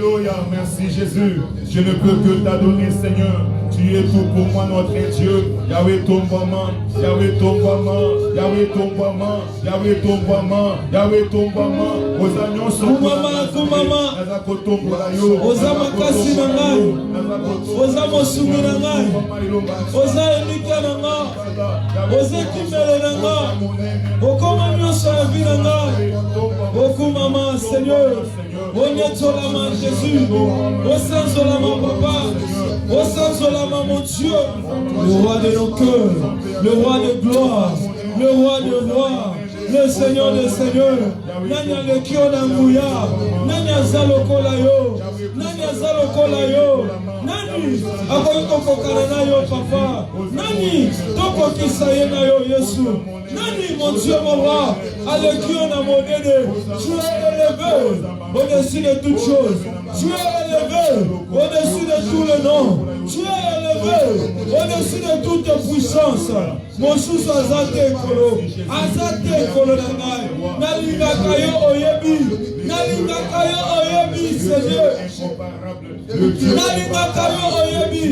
Alléluia, merci Jésus. Je ne peux que t'adorer, Seigneur. Tu es tout pour moi, notre Dieu. Yahweh ton maman, Yahweh ton maman, Yahweh ton maman, Yahweh ton maman, Yahweh ton maman. Aux agnons sont maman, aux amakasi nangai, aux amosumi nangai, aux aemika nangai, aux ekimele nangai, aux komamioso ya vie nangai. Beaucoup maman, Seigneur. Onyatolama Jésus, Osanzolama Papa, Osanzolama mon Dieu, le roi de nos cœurs, le roi de gloire, le roi de rois, le Seigneur des seigneurs. Nanya le Kionanguya, Nanya Zalokola yo, Nanya Zalokola yo, Nani, Akoyoko Karana yo Papa, Nani, Toko Kisayena yo Yesu. Nani, mon Dieu, mon roi, Alekion à mon aîné, tu es élevé au-dessus de toutes choses. Tu es élevé au-dessus de tout le nom. Tu es élevé au-dessus de toute puissance. Mon sous azate kolo, azate kolo nangai. Nalinga kayo oyebi, nalinga kayo oyebi, Seigneur. Nalinga kayo oyebi,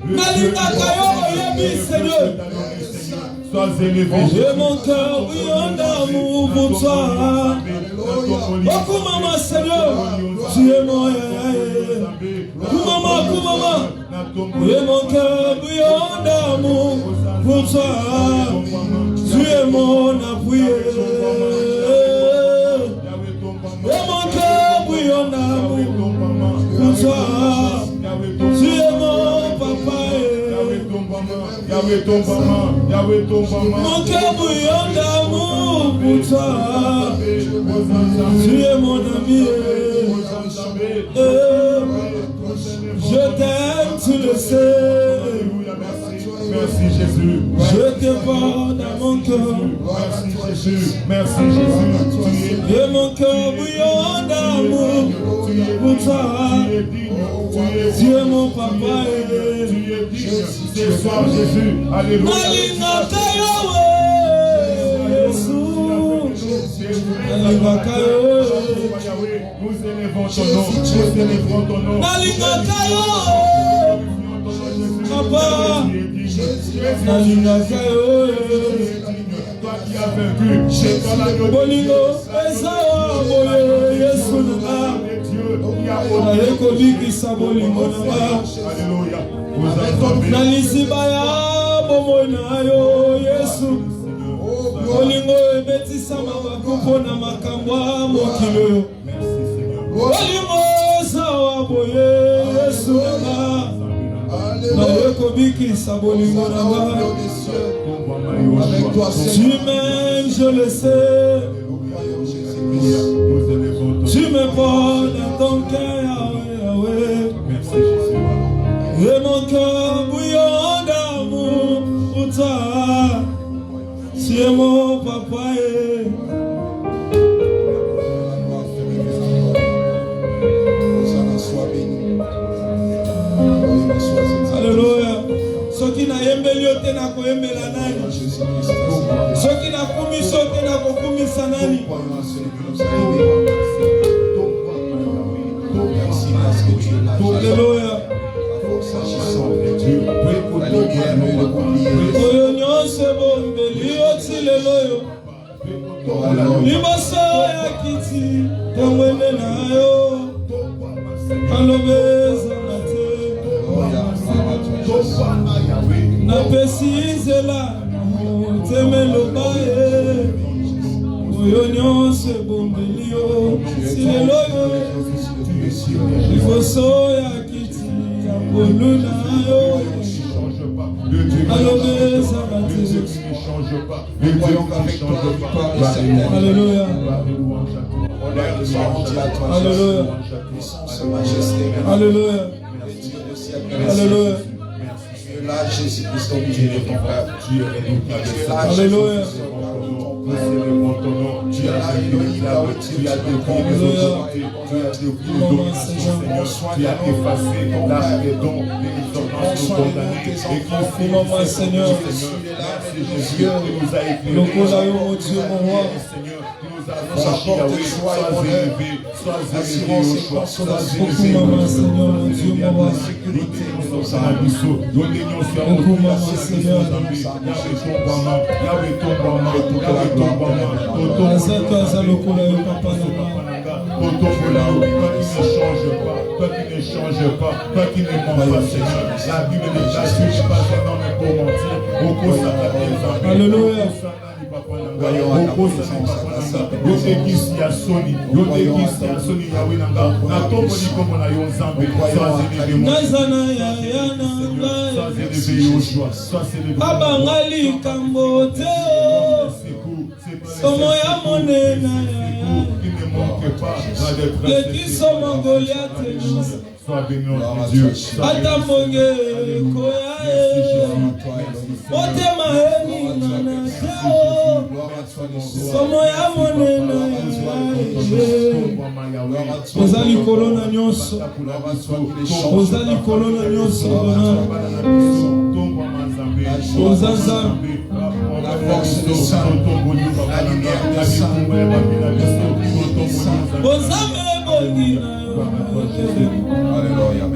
nalinga kayo oyebi, Seigneur. Sois élevé. Et mon cœur brille d'amour pour toi. Oh, maman, Seigneur, tu es mon maman. Et mon cœur brille d'amour pour toi. Tu es mon appui. Et mon cœur brille d'amour pour toi. Tu es mon papa. Yahweh ton maman, Yahweh ton maman. Mon cœur bouillon d'amour pour toi. Tu es mon ami. Je t'aime, tu le sais. Merci Jésus. Je te porte dans mon cœur. Merci Jésus. Merci Jésus. Et mon cœur bouillon d'amour pour toi. Tu es mon papa. Ce soir, Jésus, alléluia. Nous élevons ton nom, nous élevons ton nom. Papa, toi qui as vaincu, c'est toi la Bolingo, Esawa, Boye, Yesu Nanga, Ayekoli Kisabolingo Nanga. Alléluia. Nalisibaya bomona yo Yesu. Bolingo ebetisa mabakupo na makambo mokilo. Bolingo sawa boye Yesu nanga. Ayekobikisa bolingo nanga. Tu m'aimes, je le sais. Tu me portes dans ton cœur, Yahweh. Merci Jésus. Et mon cœur bouillon d'amour pour toi. Tu es mon papa. Alléluia. Ce qui n'a yembeli ote na koyembela nani. Ce qui n'a kumisa ote na kokumisa nani. Alléluia. Oyo nyonso bombeli oti lelo yo. Liboso ya kiti tongwende na yo. Alobeza na te. Napesi nzela temelo bae. Oyo nyonso bombeli yo oti lelo yo. Liboso ya kiti tongwende na yo. Le Dieu qui ne change pas. Le Dieu qui ne change pas. Alléluia. Alléluia. Alléluia. Alléluia. Là, Jésus-Christ, au milieu de ton frère. Alléluia. Nous célébrons ton nom. Tu as défini les autorités. Tu as défini nos Seigneur. Tu as effacé l'âge des dons, les ordonnances nous condamnées. Et confie, Seigneur. Merci Jésus qui nous a éclairés. Mon Dieu, mon roi. Seigneur, qui nous nous apporte joie et bonheur, assurance et consolation, la sécurité de nos âmes. Toi qui ne change pas, toi qui ne mens pas, Seigneur. La Bible dit que tu n'es pas un homme pour mentir. Alléluia. Sois béni, notre Dieu. Ozali kolona nyonso, ozali kolona nyonso, la force de sang, la lumière de sang,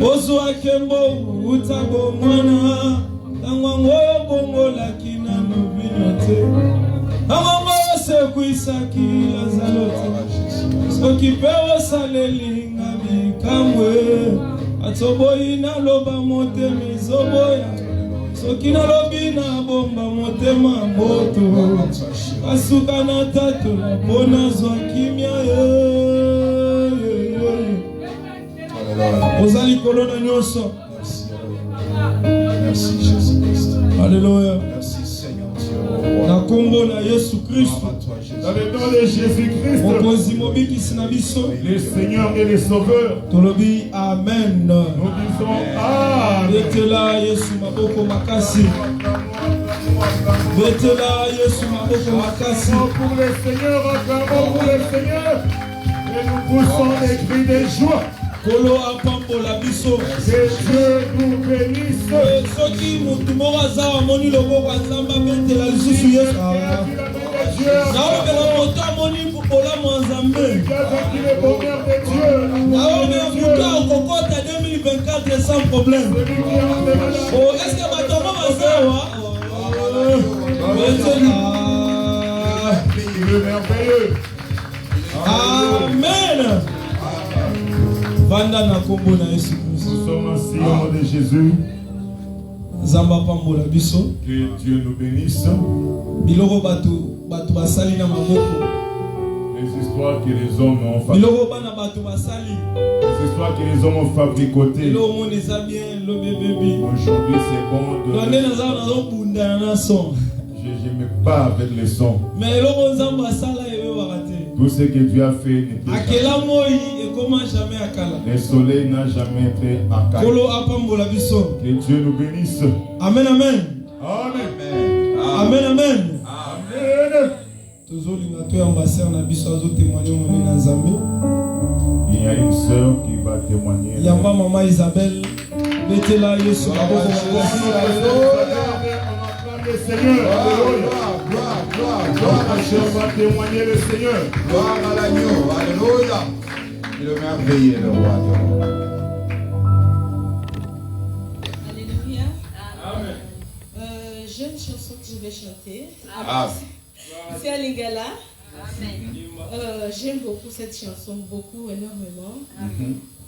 Ozwa kembo utabo mwana Tangwango bongo lakina nubinote Amango se kuisaki lazalote Sokipewo saleli ngami kamwe Atoboyi na loba mote mezoboya Sokina lobi na bomba mote mamoto Asuka na tatu la bona zwa kimia Ozali kolona nyonso. Merci Jésus-Christ. Alléluia. Merci Seigneur. Na kombo na Yesu Christ. Dans le nom de Jésus-Christ. Mokonzi mobikisi na biso. Le Seigneur et le Sauveur. Tolobi amen. Nous disons amen. Betela Yesu maboko makasi. Betela Yesu maboko makasi. Pour le Seigneur, acclamons pour le Seigneur. Et nous poussons des cris de joie. Kolo apambola biso. Que Dieu nous bénisse. Soki mutu moko aza amoni loboko ya Nzambe abetela lisusu Yesu. Naomela moto amoni bolamu ya Nzambe. Naomela mutu akokota 2024 sans problème. Oh, est-ce que bato yango baza awa? Le merveilleux. Amen. Vanda na kombo na Yesu Christ. Nous sommes ainsi au nom de Jésus. Zamba pambola biso. Que Dieu nous bénisse. Biloko batu basali na maboko. Les histoires que les hommes ont fabriquées. Biloko bana batu basali. Les histoires que les hommes ont fabricées. Lo monde eza bien, lo bébé. Aujourd'hui c'est bon de. Donner na za na zo bunda na son. Je me bats avec les sons. Mais lo nzamba sala ebe wakate. Tout ce que Dieu a fait n'était Akela moi et comment jamais akala. Le soleil n'a jamais été à Kala. Kolo apambola biso. Que Dieu nous bénisse. Amen amen. Amen. Amen amen. Amen. Tozolinga to ambassadeur na biso azo témoigner moni na Nzambe. Il y a une sœur qui va témoigner. Yamba maman Isabelle betela Yesu maboko makasi. Le Seigneur, gloire, va témoigner le Seigneur. Gloire à l'agneau, alléluia. Et le merveilleux, le roi de roi. Alléluia. Amen. J'ai une chanson que je vais chanter. C'est à Lingala. J'aime beaucoup cette chanson, énormément.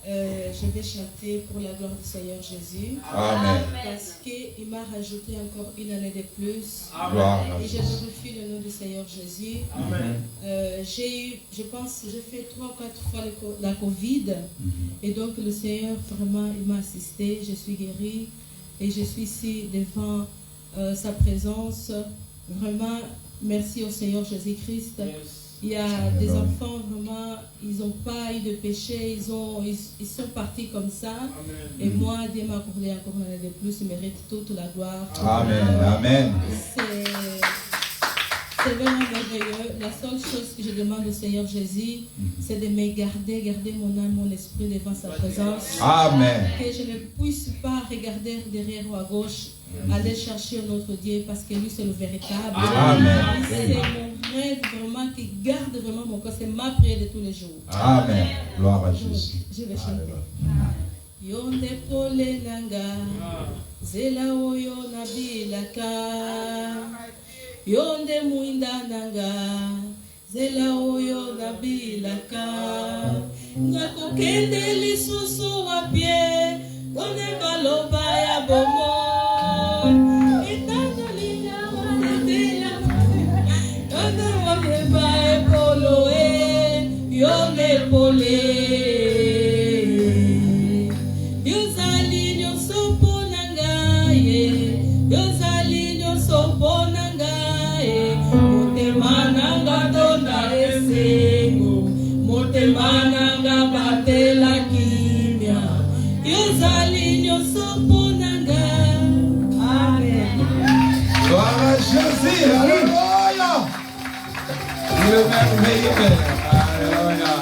Je vais chanter pour la gloire du Seigneur Jésus. Amen. Parce qu'il m'a rajouté encore une année de plus. Gloire. Et je glorifie le nom du Seigneur Jésus. Amen. Je pense, j'ai fait 3 ou 4 fois la Covid. Et donc le Seigneur vraiment, il m'a assisté. Je suis guérie. Et je suis ici devant sa présence. Vraiment, merci au Seigneur Jésus-Christ. Yes. Il y a des enfants, vraiment, ils n'ont pas eu de péché, ils sont partis comme ça. Amen. Et moi, Dieu m'a accordé encore une année de plus, il mérite toute la gloire. Amen, amen. C'est vraiment merveilleux. La seule chose que je demande au Seigneur Jésus, c'est de me garder mon âme, mon esprit devant sa présence. Amen. Que je ne puisse pas regarder derrière ou à gauche, aller chercher un autre Dieu, parce que lui, c'est le véritable. Amen. C'est mon rêve vraiment, qui garde vraiment mon cœur. C'est ma prière de tous les jours. Amen. Gloire à Jésus. Je vais chanter. Yonde pole nanga, zela oyo nabilaka. Yonde muinda nanga, zela oyo nabilaka. Ngako kende lisusu wapie, donde baloba ya bomo. Itanda linda wanebila, yonde waneba epolo yonde pole. Yozali nyonso pona ngai, yozali nyonso pona ngai. Motema nanga tonda esengo, motema nanga batela kimia. Yozali nyonso pona ngai. Amen. Gloire à Jésus. Alléluia. Il est merveilleux. Alléluia.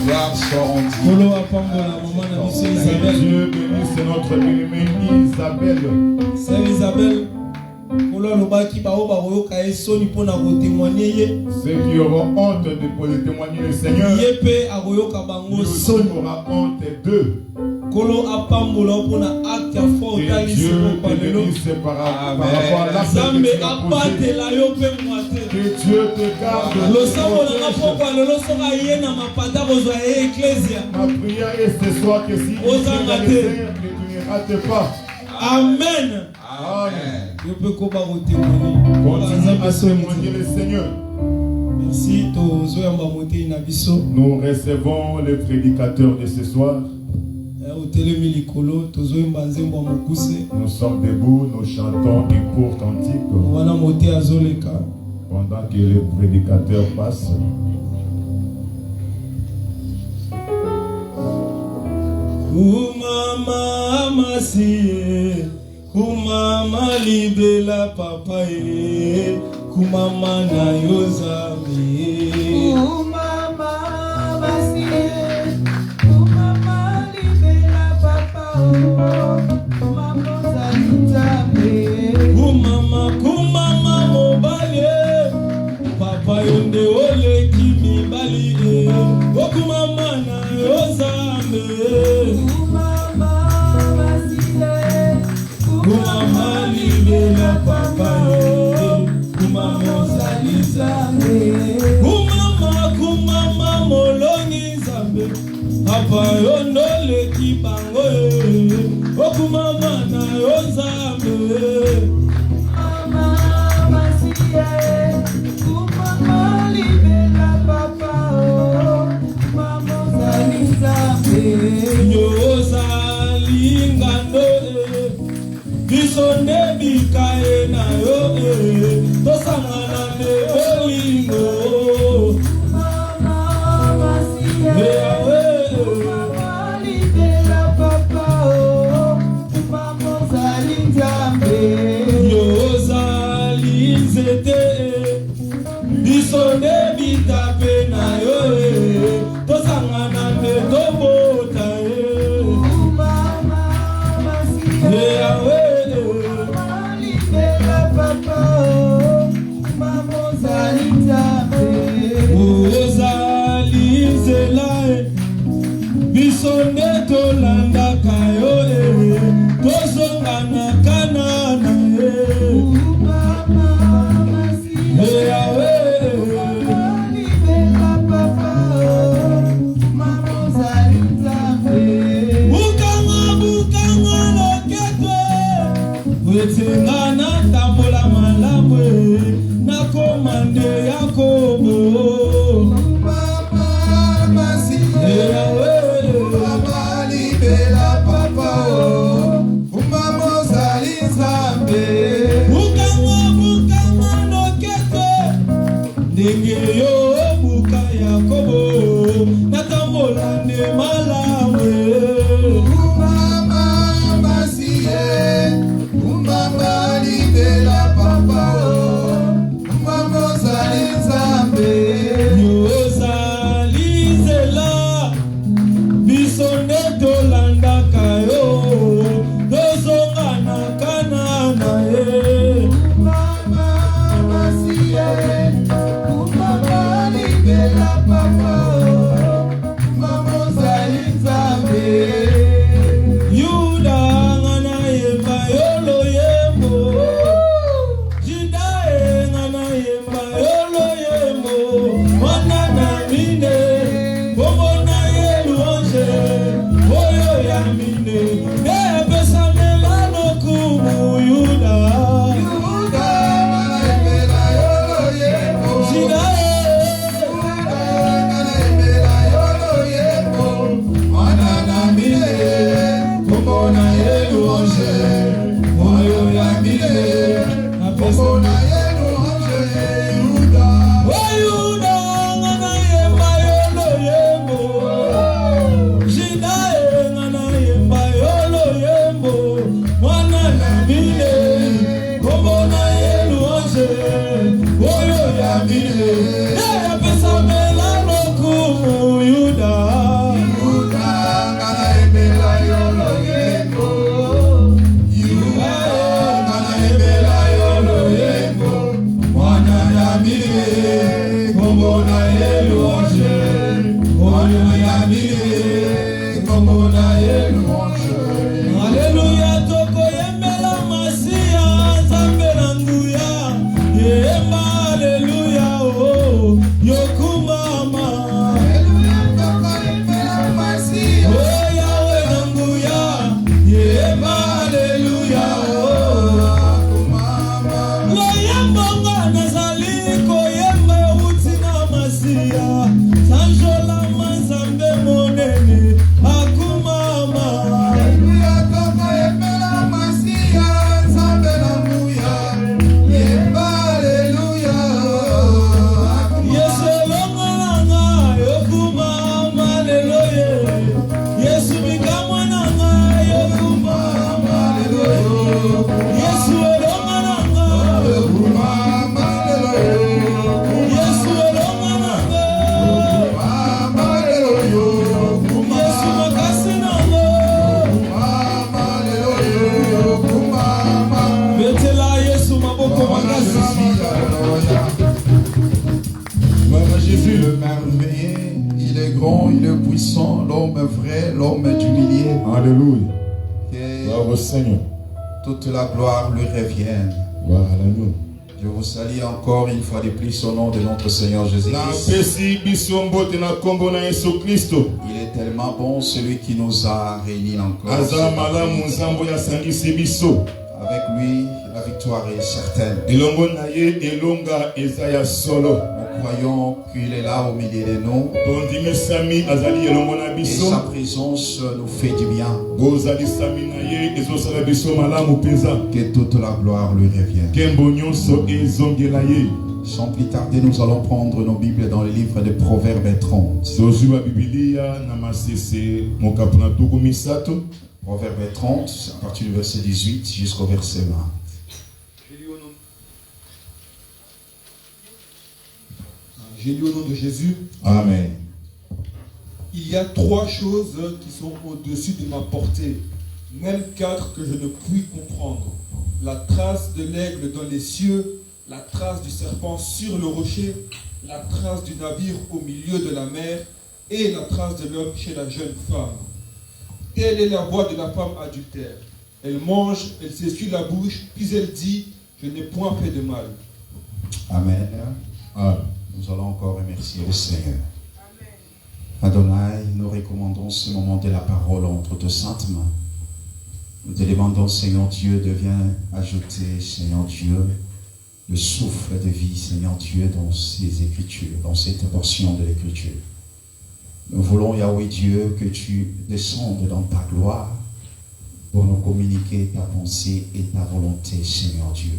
Gloire soit rendue. Que Dieu bénisse notre bien-aimée Isabelle. C'est Isabelle. Ceux qui auront honte de témoigner le Seigneur, lui aussi aura honte d'eux. Que Dieu te bénisse par rapport à l'acte que tu as posé. Que Dieu te garde. Ma prière est ce soir que si tu es dans les airs, que tu ne rates pas. Amen. Amen. Continue Continue à témoigner le Seigneur. Merci. Nous recevons le prédicateur de ce soir. Nous sommes debout, nous chantons un court cantique pendant que le prédicateur passe. Kumama masie, kumama libela papa ye, kumama na yozami. Kumama masie, kumama libela papa o, kumama zanitabe. Kumama mobali, papa yonde ole kimi bali, o kumama na yozami. Kumama libela papa ye, kumama zalizambe. Kumama molongi zambe, papa yondole kibango ye, o kumama na yozambe. Kumama siye, kumama libela papa o, kumama zalizambe. Yozalingando bisonde bikae na yo tosangana ne bolingo. Mama siye, kumama libela papa o, kumama zalizambe. Yozali nzete bisonde bitape na yo tosangana ne tobota bisonde tolanda kayo tozongana kanana bukanga loketwe wetengana tambola malamu na komande yakobo. yamine epesa melano kumu Yuda Le merveilleux, il est grand, il est puissant, l'homme vrai, l'homme du milieu. Alléluia. Que Bravo Seigneur. toute la gloire lui revienne. Alléluia. Je vous salue encore une fois de plus au nom de notre Seigneur Jésus-Christ. Il est tellement bon, celui qui nous a réunis encore. Avec lui, la victoire est certaine. Nous croyons qu'il est là au milieu de nous. Et sa présence nous fait du bien. Que toute la gloire lui revienne. Sans plus tarder, nous allons prendre nos Bibles dans le livre de Proverbes 30. Proverbes 30, à partir du verset 18 jusqu'au verset 20. J'ai lu au nom de Jésus. Amen. Il y a 3 choses qui sont au-dessus de ma portée, même 4 que je ne puis comprendre. La trace de l'aigle dans les cieux, la trace du serpent sur le rocher, la trace du navire au milieu de la mer et la trace de l'homme chez la jeune femme. Telle est la voix de la femme adultère. Elle mange, elle s'essuie la bouche, puis elle dit, je n'ai point fait de mal. Amen. Nous allons encore remercier le Seigneur. Adonai, nous recommandons ce moment de la parole entre tes saintes mains. Nous te demandons, Seigneur Dieu, de bien ajouter, Seigneur Dieu, le souffle de vie, Seigneur Dieu, dans ces Écritures, dans cette portion de l'Écriture. Nous voulons, Yahweh Dieu, que tu descendes dans ta gloire pour nous communiquer ta pensée et ta volonté, Seigneur Dieu.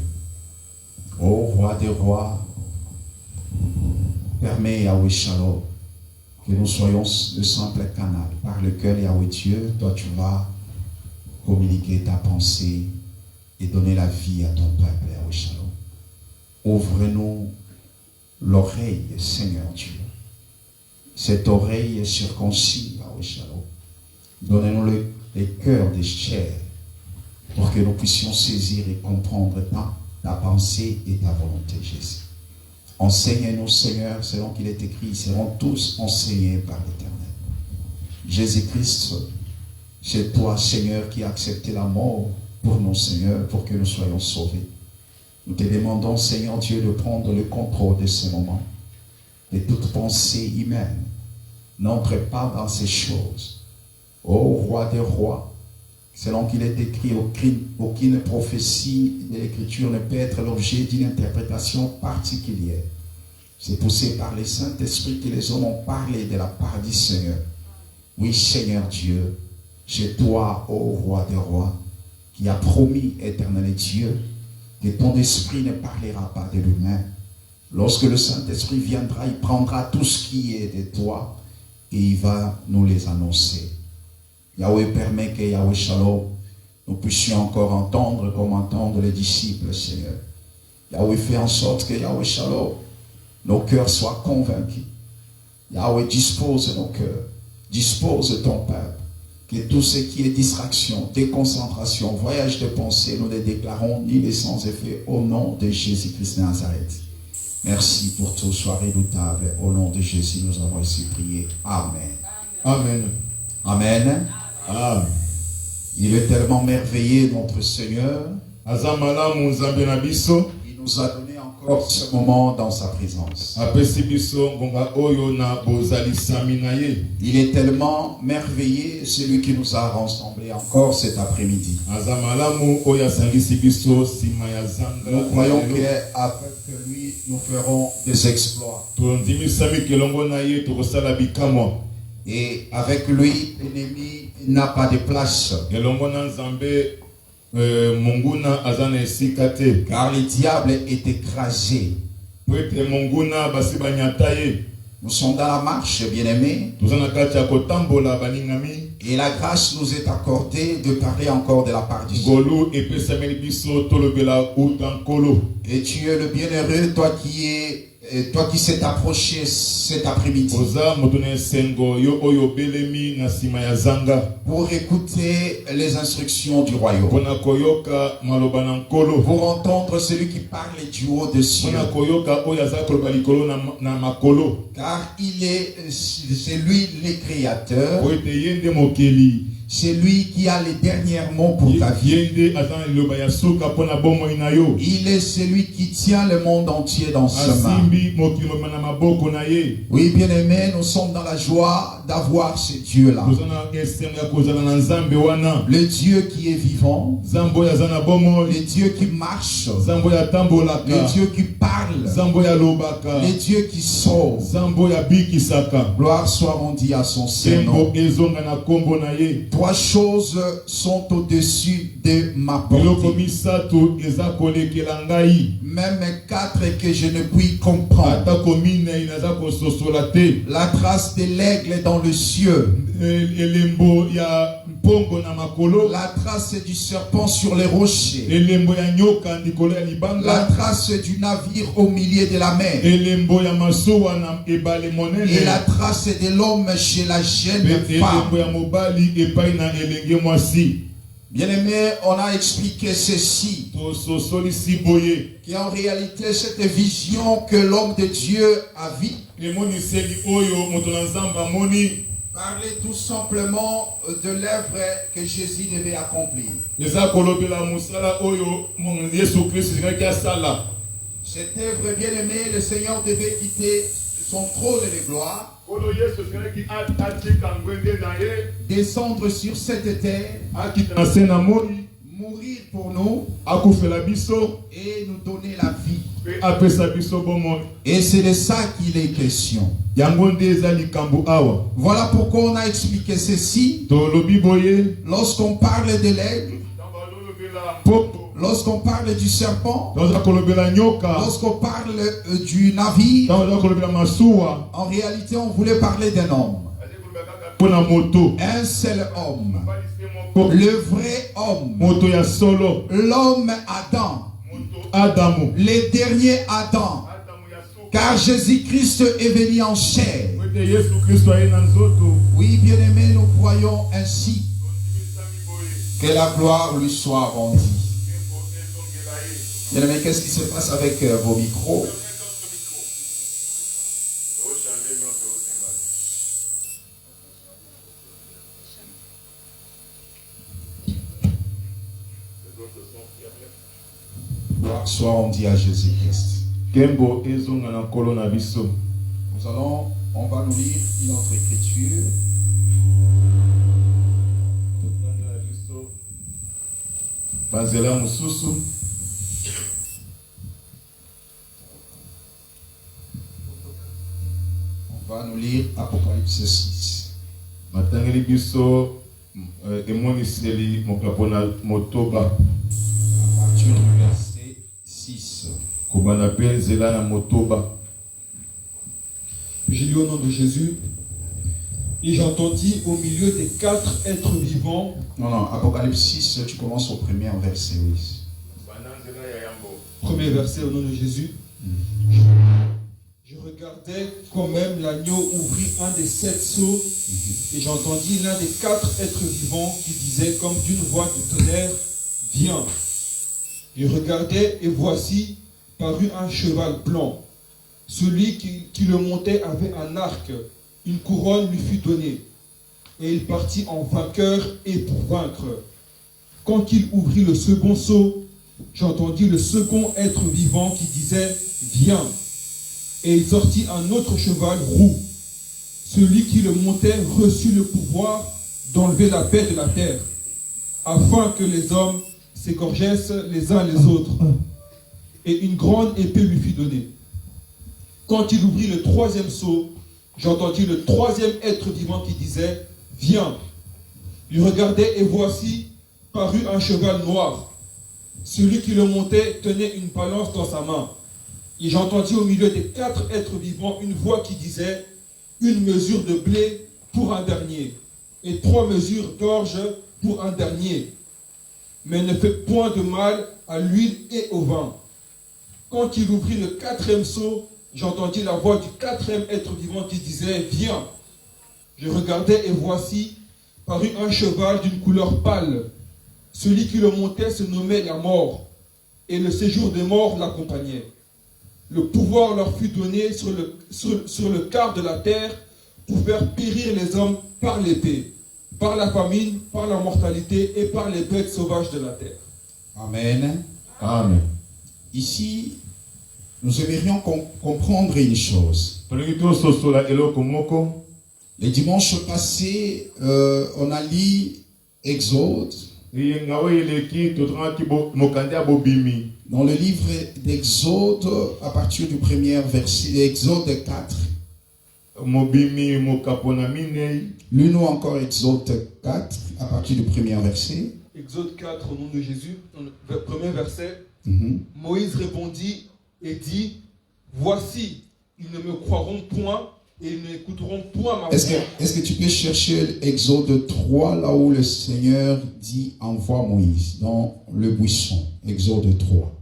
Ô Roi des rois, permets, Yahweh Shalom, que nous soyons le simple canal par lequel, Yahweh Dieu, toi tu vas communiquer ta pensée et donner la vie à ton peuple, Yahweh Shalom. Ouvre-nous l'oreille, Seigneur Dieu. Cette oreille est circoncis, Yahweh Shalom. Donnez-nous les cœurs des chairs pour que nous puissions saisir et comprendre ta pensée et ta volonté, Jésus. Enseigne-nous, Seigneur, selon qu'il est écrit, seront tous enseignés par l'Éternel. Jésus-Christ, c'est toi, Seigneur, qui as accepté la mort pour nous, Seigneur, pour que nous soyons sauvés. Nous te demandons, Seigneur Dieu, de prendre le contrôle de ce moment. Et toute pensée humaine n'entre pas dans ces choses. Ô roi des rois, selon qu'il est écrit, aucune prophétie de l'Écriture ne peut être l'objet d'une interprétation particulière. C'est poussé par le Saint-Esprit que les hommes ont parlé de la part du Seigneur. Oui, Seigneur Dieu, c'est toi, ô roi des rois, qui a promis, éternel Dieu, que ton esprit ne parlera pas de lui-même. Lorsque le Saint-Esprit viendra, il prendra tout ce qui est de toi et il va nous les annoncer. Yahweh permet que Yahweh Shalom, nous puissions encore entendre comme entendent les disciples, Seigneur. Yahweh fait en sorte que Yahweh Shalom, nos cœurs soient convaincus. Yahweh dispose nos cœurs, dispose ton peuple. Que tout ce qui est distraction, déconcentration, voyage de pensée, nous les déclarons ni les sans effet au nom de Jésus-Christ de Nazareth. Merci pour tout, sois redoutable. Au nom de Jésus, nous avons ici prié. Amen. Amen. Amen. Amen. Il est tellement merveilleux, notre Seigneur. Il nous a donné encore ce moment dans sa présence. Il est tellement merveilleux, celui qui nous a rassemblés encore cet après-midi. Nous croyons qu'avec lui, nous ferons des exploits. Et avec lui, l'ennemi n'a pas de place. Car le diable est écrasé. Nous sommes dans la marche, bien-aimés. Et la grâce nous est accordée de parler encore de la part du Seigneur. Et tu es le bienheureux, toi qui s'est approché cet après-midi pour écouter les instructions du royaume, pour entendre celui qui parle du haut des cieux, car c'est lui le créateur. C'est lui qui a les derniers mots pour ta vie. Il est celui qui tient le monde entier dans sa main. Oui, bien-aimés, nous sommes dans la joie d'avoir ce Dieu-là. Le Dieu qui est vivant, le Dieu qui marche, le Dieu qui parle, le Dieu qui sauve. Gloire soit rendue à son Seigneur. Trois choses sont au-dessus de ma portée. Même quatre que je ne puis comprendre. La trace de l'aigle dans le cieux. La trace du serpent sur les rochers. La trace du navire au milieu de la mer. Et la trace de l'homme chez la jeune femme. Bien-aimé, on a expliqué ceci. Qu'en réalité, cette vision que l'homme de Dieu a vue parlait tout simplement de l'œuvre que Jésus devait accomplir. Cette œuvre, bien-aimé, le Seigneur devait quitter son trône de gloire, descendre sur cette terre, mourir pour nous et nous donner la vie. Et c'est de ça qu'il est question. Voilà pourquoi on a expliqué ceci. Lorsqu'on parle de l'aigle, lorsqu'on parle du serpent, lorsqu'on parle du navire, en réalité on voulait parler d'un homme. Un seul homme. Le vrai homme. L'homme Adam. Le dernier Adam. Car Jésus-Christ est venu en chair. Oui, bien-aimés, nous croyons ainsi. Que la gloire lui soit rendue. Bien-aimés, qu'est-ce qui se passe avec vos micros? Gloire soit rendue à Jésus-Christ. On va nous lire notre écriture. Banzela mususu. On va nous lire Apocalypse 6. Matangeli biso emoniseli mokapona motoba. À partir du verset 6. Kobana pe nzela na motoba. J'ai lu au nom de Jésus. Et j'entendis au milieu des 4 êtres vivants. Non, Apocalypse 6, tu commences au premier verset, oui. Premier verset au nom de Jésus. Je regardais quand même l'agneau ouvrir un des 7 sceaux et j'entendis l'un des 4 êtres vivants qui disait comme d'une voix de tonnerre, viens. Je regardais et voici parut un cheval blanc. Celui qui le montait avait un arc. Une couronne lui fut donnée, et il partit en vainqueur et pour vaincre. Quand il ouvrit le second sceau, j'entendis le second être vivant qui disait « Viens !» Et il sortit un autre cheval roux. Celui qui le montait reçut le pouvoir d'enlever la paix de la terre, afin que les hommes s'égorgessent les uns les autres. Et une grande épée lui fut donnée. Quand il ouvrit le troisième sceau, j'entendis le troisième être vivant qui disait « Viens !» Il regardait et voici parut un cheval noir. Celui qui le montait tenait une balance dans sa main. Et j'entendis au milieu des 4 êtres vivants une voix qui disait « Une mesure de blé pour un dernier, et 3 mesures d'orge pour un dernier. Mais ne faites point de mal à l'huile et au vin. » Quand il ouvrit le 4e sceau, j'entendis la voix du 4e être vivant qui disait « Viens !» Je regardais et voici parut un cheval d'une couleur pâle. Celui qui le montait se nommait la mort, et le séjour des morts l'accompagnait. Le pouvoir leur fut donné sur le quart de la terre pour faire périr les hommes par l'épée, par la famine, par la mortalité et par les bêtes sauvages de la terre. Amen. Amen. Ici, nous aimerions comprendre une chose. Les dimanches passés, on a lu Exode. Dans le livre d'Exode, à partir du premier verset, Exode 4. Lis-nous encore Exode 4, à partir du premier verset. Exode 4, au nom de Jésus, premier verset. Moïse répondit et dit, voici, ils ne me croiront point et ils n'écouteront point ma voix. Est-ce que tu peux chercher Exode 3, là où le Seigneur dit envoie Moïse, dans le buisson. Exode 3.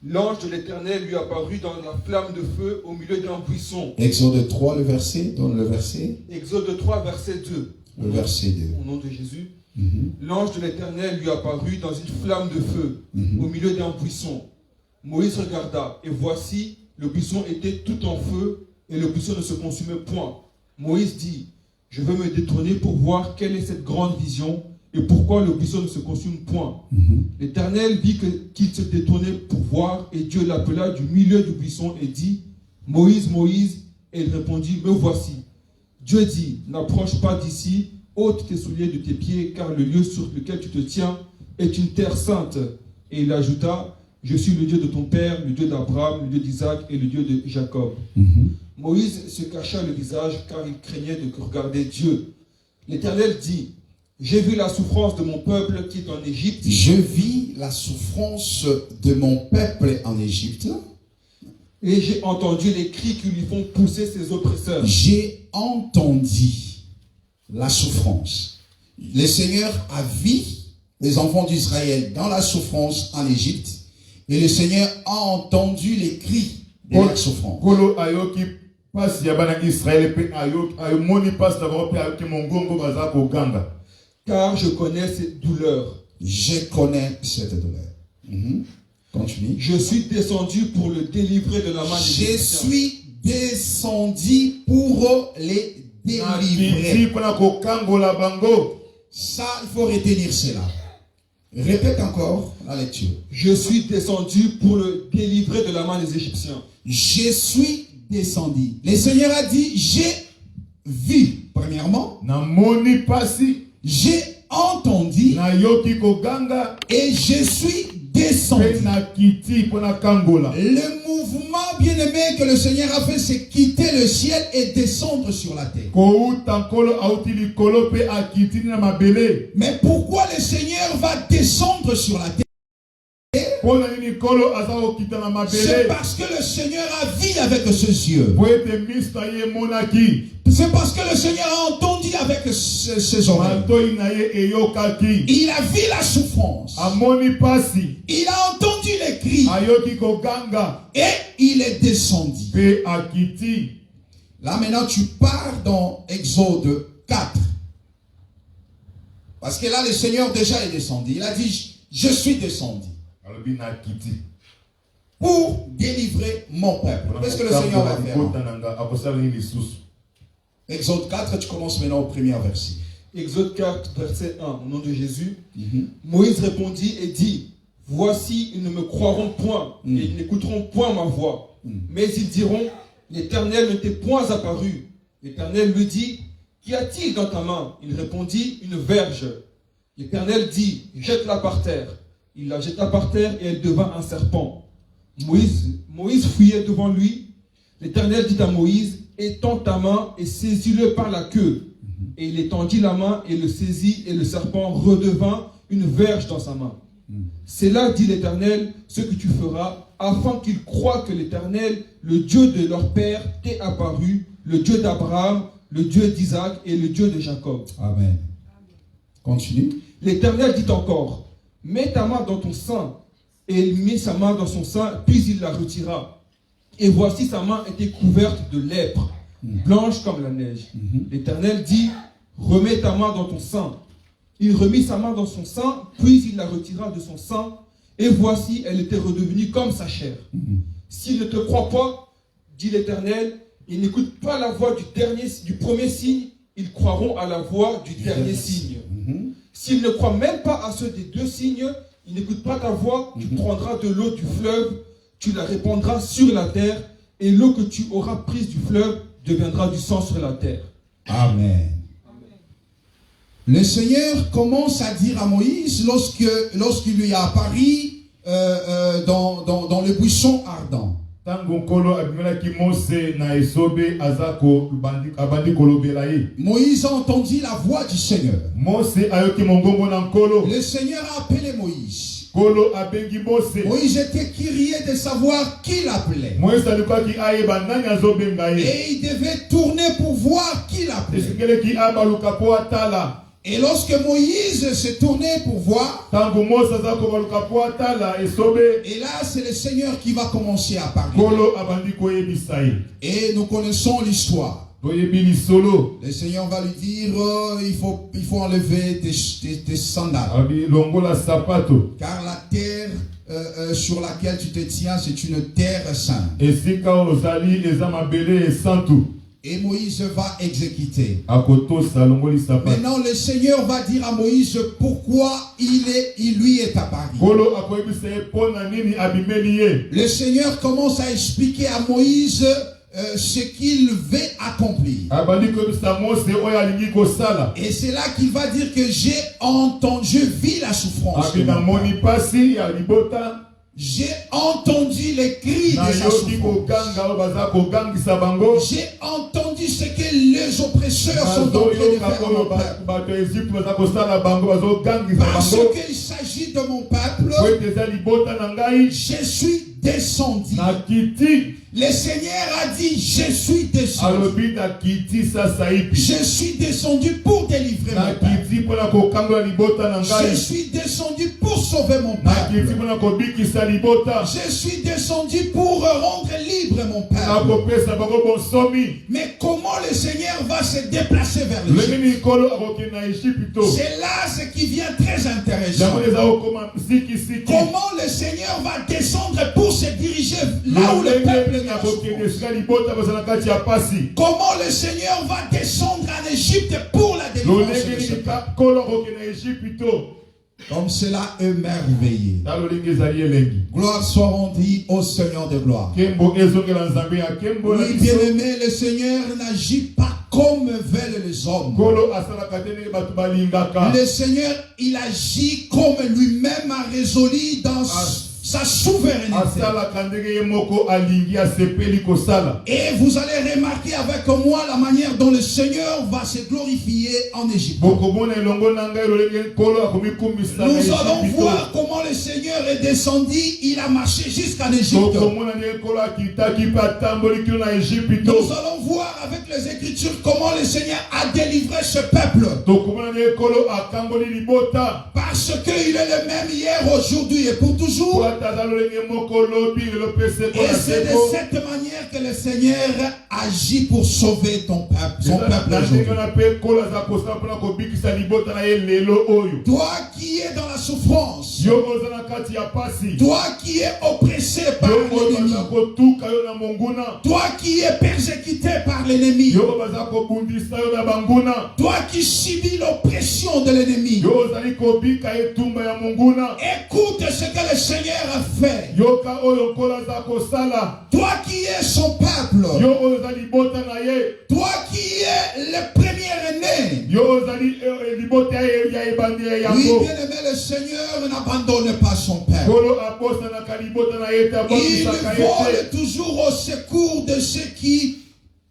L'ange de l'Éternel lui apparut dans la flamme de feu au milieu d'un buisson. Exode 3, le verset, donne le verset. Exode 3, verset 2. Le verset 2. Au nom de Jésus. L'ange de l'Éternel lui apparut dans une flamme de feu au milieu d'un buisson. Moïse regarda et voici, le buisson était tout en feu et le buisson ne se consumait point. Moïse dit, je veux me détourner pour voir quelle est cette grande vision et pourquoi le buisson ne se consume point. L'Éternel vit qu'il se détournait pour voir et Dieu l'appela du milieu du buisson et dit, Moïse, Moïse, et il répondit, me voici. Dieu dit, n'approche pas d'ici, ôte tes souliers de tes pieds, car le lieu sur lequel tu te tiens est une terre sainte. Et il ajouta, je suis le Dieu de ton père, le Dieu d'Abraham, le Dieu d'Isaac et le Dieu de Jacob. Moïse se cacha le visage car il craignait de regarder Dieu. L'Éternel dit, j'ai vu la souffrance de mon peuple qui est en Égypte. Je vis la souffrance de mon peuple en Égypte. Et j'ai entendu les cris qui lui font pousser ses oppresseurs. J'ai entendu la souffrance. Le Seigneur a vu les enfants d'Israël dans la souffrance en Égypte. Et le Seigneur a entendu les cris de la souffrance. Car je connais cette douleur. Je connais cette douleur. Continue. Je suis descendu pour le délivrer de la main des Égyptiens. Je suis descendu pour les délivrer. Ça, il faut retenir cela. Répète encore la lecture. Je suis descendu pour le délivrer de la main des Égyptiens. Je suis descendit. Le Seigneur a dit, j'ai vu, premièrement, na moni pasi j'ai entendu na yoki koganga et je suis descendu. pe na kiti pona kangola. Le mouvement bien-aimé que le Seigneur a fait, c'est quitter le ciel et descendre sur la terre. Kouta nkolo auti likolo pe akiti na mabele. Mais pourquoi le Seigneur va descendre sur la terre? Pona nini kolo aza okita na C'est mabele. parce que le Seigneur a vu avec ses yeux. Po ete mista ye monaki. C'est parce que le Seigneur a entendu avec ses oreilles. Matoi na ye eyokaki. Il a vu la souffrance. Amoni pasi. Il a entendu les cris. Ayoki koganga Et il est descendu. pe akiti. Là maintenant tu pars dans Exode 4. Parce que là le Seigneur déjà est descendu. Il a dit, je suis descendu Alobi na kiti. pour délivrer mon peuple. Qu'est-ce que le Seigneur va faire? Exode 4, tu commences maintenant au premier verset. Exode 4, verset 1, au nom de Jésus. Moïse répondit et dit, voici, ils ne me croiront point et ils n'écouteront point ma voix. Mais ils diront, l'Éternel ne t'est point apparu. L'Éternel lui dit, qu'y a-t-il dans ta main? Il répondit, une verge. L'Éternel dit, jette-la par terre. Il la jeta par terre et elle devint un serpent. Moïse fuyait devant lui. L'Éternel dit à Moïse, étends ta main et saisis-le par la queue. Et il étendit la main et le saisit, et le serpent redevint une verge dans sa main. C'est là, dit l'Éternel, ce que tu feras, afin qu'ils croient que l'Éternel, le Dieu de leur père, t'est apparu, le Dieu d'Abraham, le Dieu d'Isaac et le Dieu de Jacob. Amen. Continue. L'Éternel dit encore, mets ta main dans ton sein. Et il mit sa main dans son sein, puis il la retira. Et voici sa main était couverte de lèpre, blanche comme la neige. L'Éternel dit, remets ta main dans ton sein. Il remit sa main dans son sein, puis il la retira de son sein. Et voici, elle était redevenue comme sa chair. S'ils ne te croient pas, dit l'Éternel, ils n'écoutent pas la voix du premier signe, ils croiront à la voix du dernier signe. S'ils ne croient même pas à ceux des deux signes, ils n'écoutent pas ta voix, tu prendras de l'eau du fleuve, tu la répandras sur la terre, et l'eau que tu auras prise du fleuve deviendra du sang sur la terre. Amen. Le Seigneur commence à dire à Moïse, lorsqu'il lui a apparu dans le buisson ardent. Moïse a entendu la voix du Seigneur. Le Seigneur a appelé Moïse. Moïse était curieux de savoir qui l'appelait. Et il devait tourner pour voir qui l'appelait. Et lorsque Moïse s'est tourné pour voir, et là c'est le Seigneur qui va commencer à parler. Et nous connaissons l'histoire. Le Seigneur va lui dire, il faut enlever tes sandales. Car la terre sur laquelle tu te tiens, c'est une terre sainte. Et Moïse va exécuter. Maintenant, le Seigneur va dire à Moïse pourquoi il lui est apparu. Le Seigneur commence à expliquer à Moïse ce qu'il veut accomplir. Et c'est là qu'il va dire que j'ai entendu, je vis la souffrance. J'ai entendu les cris de sa souffrance. J'ai entendu ce que les oppresseurs sont en train de faire à mon peuple. Parce qu'il s'agit de mon peuple, je suis descendu. Le Seigneur a dit, je suis descendu. Je suis descendu pour délivrer mon peuple. Je suis descendu pour sauver mon peuple. Je suis descendu pour rendre libre mon peuple. Mais comment le Seigneur va se déplacer vers l'Égypte? C'est là ce qui vient très intéressant. Comment le Seigneur va descendre pour se diriger là où le peuple est. Comment le Seigneur va descendre en Égypte pour la délivrance de ce peuple? Comme cela émerveillé. talo lingi ezali elengi. Gloire soit rendue au Seigneur de gloire. Kembo ezongela nzambe ya kembo na Oui, biso. bien-aimé, le Seigneur n'agit pas comme veulent les hommes. Kolo asalaka te ndenge bato balingaka. Le Seigneur, il agit comme lui-même a résolu dans sa souveraineté. Asalaka ndenge ye moko alingi asepeli kosala. Et vous allez remarquer avec moi la manière dont le Seigneur va se glorifier en Égypte. Bokomona elongo na ngai lolenge kolo akomikumisa na Nous allons Ejipito. voir comment le Seigneur est descendu, il a marché jusqu'en Égypte. Bokomona ndenge kolo akitaki mpe atamboli kino na Ejipito. Nous allons voir avec les Écritures comment le Seigneur a délivré ce peuple. Tokomona ndenge kolo akamboli libota. Parce qu'il est le même hier, aujourd'hui et pour toujours. Po ataza lolenge moko lobi elopese Et kola c'est de seko. cette manière que le Seigneur agit pour sauver ton peuple, son peuple Na aujourd'hui. ndenge wana mpe kolo aza kosala mpona kobikisa libota na ye lelo oyo. Toi qui es dans la souffrance, Yo oza na kati ya pasi. toi qui es oppressé par Yo oyo l'ennemi, baza kotuka yo na monguna. toi qui es persécuté par l'ennemi, Yo baza kobundisa yo na banguna. toi qui subis l'oppression de l'ennemi, Yo ozali kobika etumba ya monguna. écoute ce que le Seigneur a fait. Yoka oyo kolo aza kosala. Toi qui es son peuple, Yo oyo ozali libota na ye. toi qui es le premier-né. Yo ozali libota ya ebandi ya Oui, yango. bien-aimé, le Seigneur n'abandonne pas son peuple. Kolo abosanaka libota na ye te Il abakisaka ye vole te. toujours au secours de ceux qui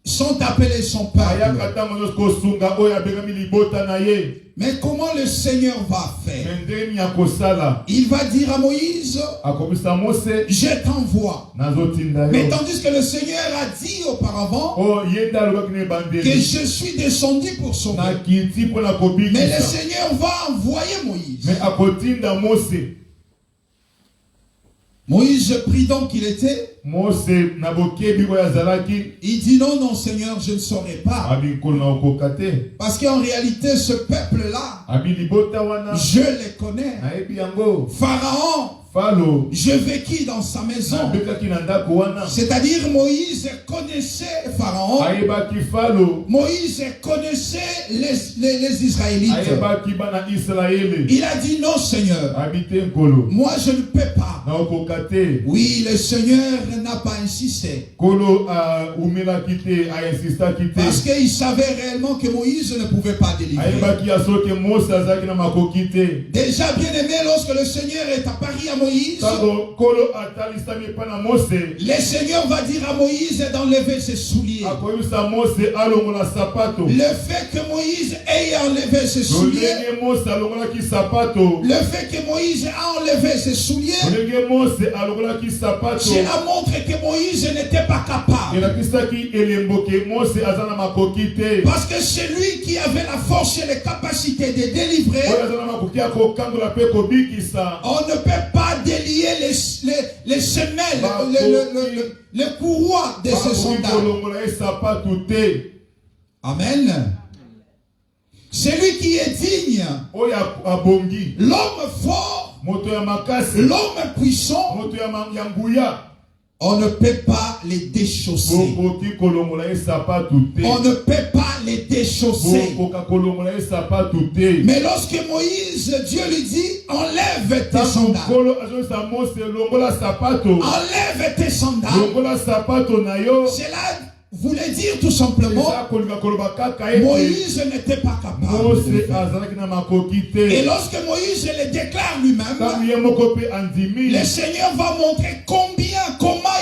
sont appelés son peuple. Ayaka ntango nyonso kosunga oyo abengami libota na ye. Mais comment le Seigneur va faire? Me ndenge nini akosala? Il va dire à Moïse, Akomisa Mose je t'envoie. nazotinda Mais yo. tandis que le Seigneur a dit auparavant Oh ye nde alobaki na que ebandeli. je suis descendu pour sauver. Nakiti mpona Mais le kobikisa. Seigneur va envoyer Moïse. Me akotinda Mose. Moïse, pris donc qu'il était, Mose na bokebi oyo azalaki. il dit non, non Seigneur, je ne saurais pas. Abi kolo na okoka te. Parce qu'en réalité, ce peuple-là, Abi libota wana. je les connais. Nayebi yango. Pharaon, Falo. je véquis dans sa maison. Nabekaki na ndako wana. C'est-à-dire Moïse connaissait Pharaon. Ayebaki Falo. Moïse connaissait les Israélites. Ayebaki bana Israele. Il a dit non Seigneur, Habite nkolo. moi je ne peux pas. Na okoka te. Oui, le Seigneur n'a pas insisté. Kolo umelaki te, ainsistaki te. Parce qu'il savait réellement que Moïse ne pouvait pas délivrer. Ayebaki ya soki Mose azalaki na makoki te. Déjà bien aimé, lorsque le Seigneur est apparu à Moïse, Tango kolo atalisami epai na Mose. le Seigneur va dire à Moïse d'enlever ses souliers. Akoyebisa Mose alongola sapato. Le fait que Moïse ait enlevé ses souliers, Lolenge Mose alongolaki sapato. le fait que Moïse a enlevé ses souliers, Lolenge Mose alongolaki sapato. cela montre que Moïse n'était pas capable. Elakisaki elembo ke Mose aza na makoki te. Parce que c'est lui qui avait la force et les capacités de délivrer. Oyo aza na makoki ya kokangola mpe kobikisa. On ne peut pas délier les semelles, les courroies de ces Bakoki sandales. kolongola ye sapato te. Amen. Celui qui est digne, Oyo abongi. l'homme fort, Moto ya makasi. l'homme puissant, Moto ya nguya. on ne peut pas les déchausser. Bokoki kolongola ye sapato te. On ne peut pas les déchausser. Bokoka kolongola ye sapato te. Mais lorsque Moïse, Dieu lui dit, enlève tes Tango sandales. kolo azonisa Mose longola sapato. Enlève tes sandales. Longola sapato na yo. Cela voulait dire tout simplement, Eza kolinga koloba kaka ete Moïse n'était pas capable. Mose de le faire. azalaki na makoki Et te. lorsque Moïse le déclare lui-même, Tango ye moko mpe andimi. le Seigneur va montrer comment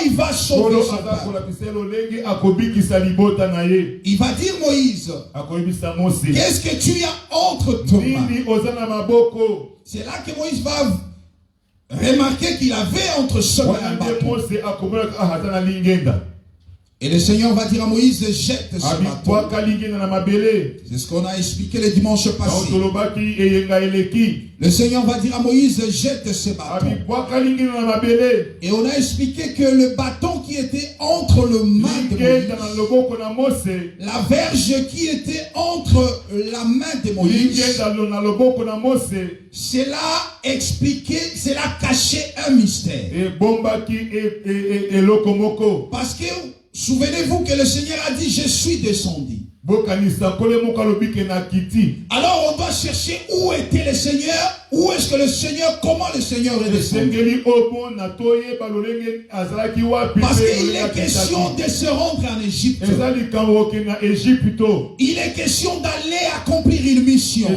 il va sauver Kolo son aza peuple. kolakisa ye lolenge akobikisa libota na ye. Il va dire Moïse, Akoyebisa Mose. qu'est-ce que tu as entre tes mains? Nini oza na maboko. C'est là que Moïse va remarquer qu'il avait entre ses mains un Wana nde bâton. Mose akomonaka aza na lingenda. Et le Seigneur va dire à Moïse, jette ce bâton. Abibwaka lingenda na mabele. C'est ce qu'on a expliqué le dimanche Tango passé. tolobaki eyenga eleki. Le Seigneur va dire à Moïse, jette ce bâton. Abibwaka lingenda na mabele. Et on a expliqué que le bâton qui était entre le main de Lingenda na Moïse, loboko na Mose. la verge qui était entre la main de Moïse, Lingenda na loboko na Mose. cela expliquait, cela cachait un mystère. Ebombaki eloko moko. Parce que, souvenez-vous que le Seigneur a dit, je suis descendu. Alors on doit chercher où était le Seigneur, où est-ce que le Seigneur, comment le Seigneur est descendu. Parce qu'il est question de se rendre en Égypte. Il est question d'aller accomplir une mission.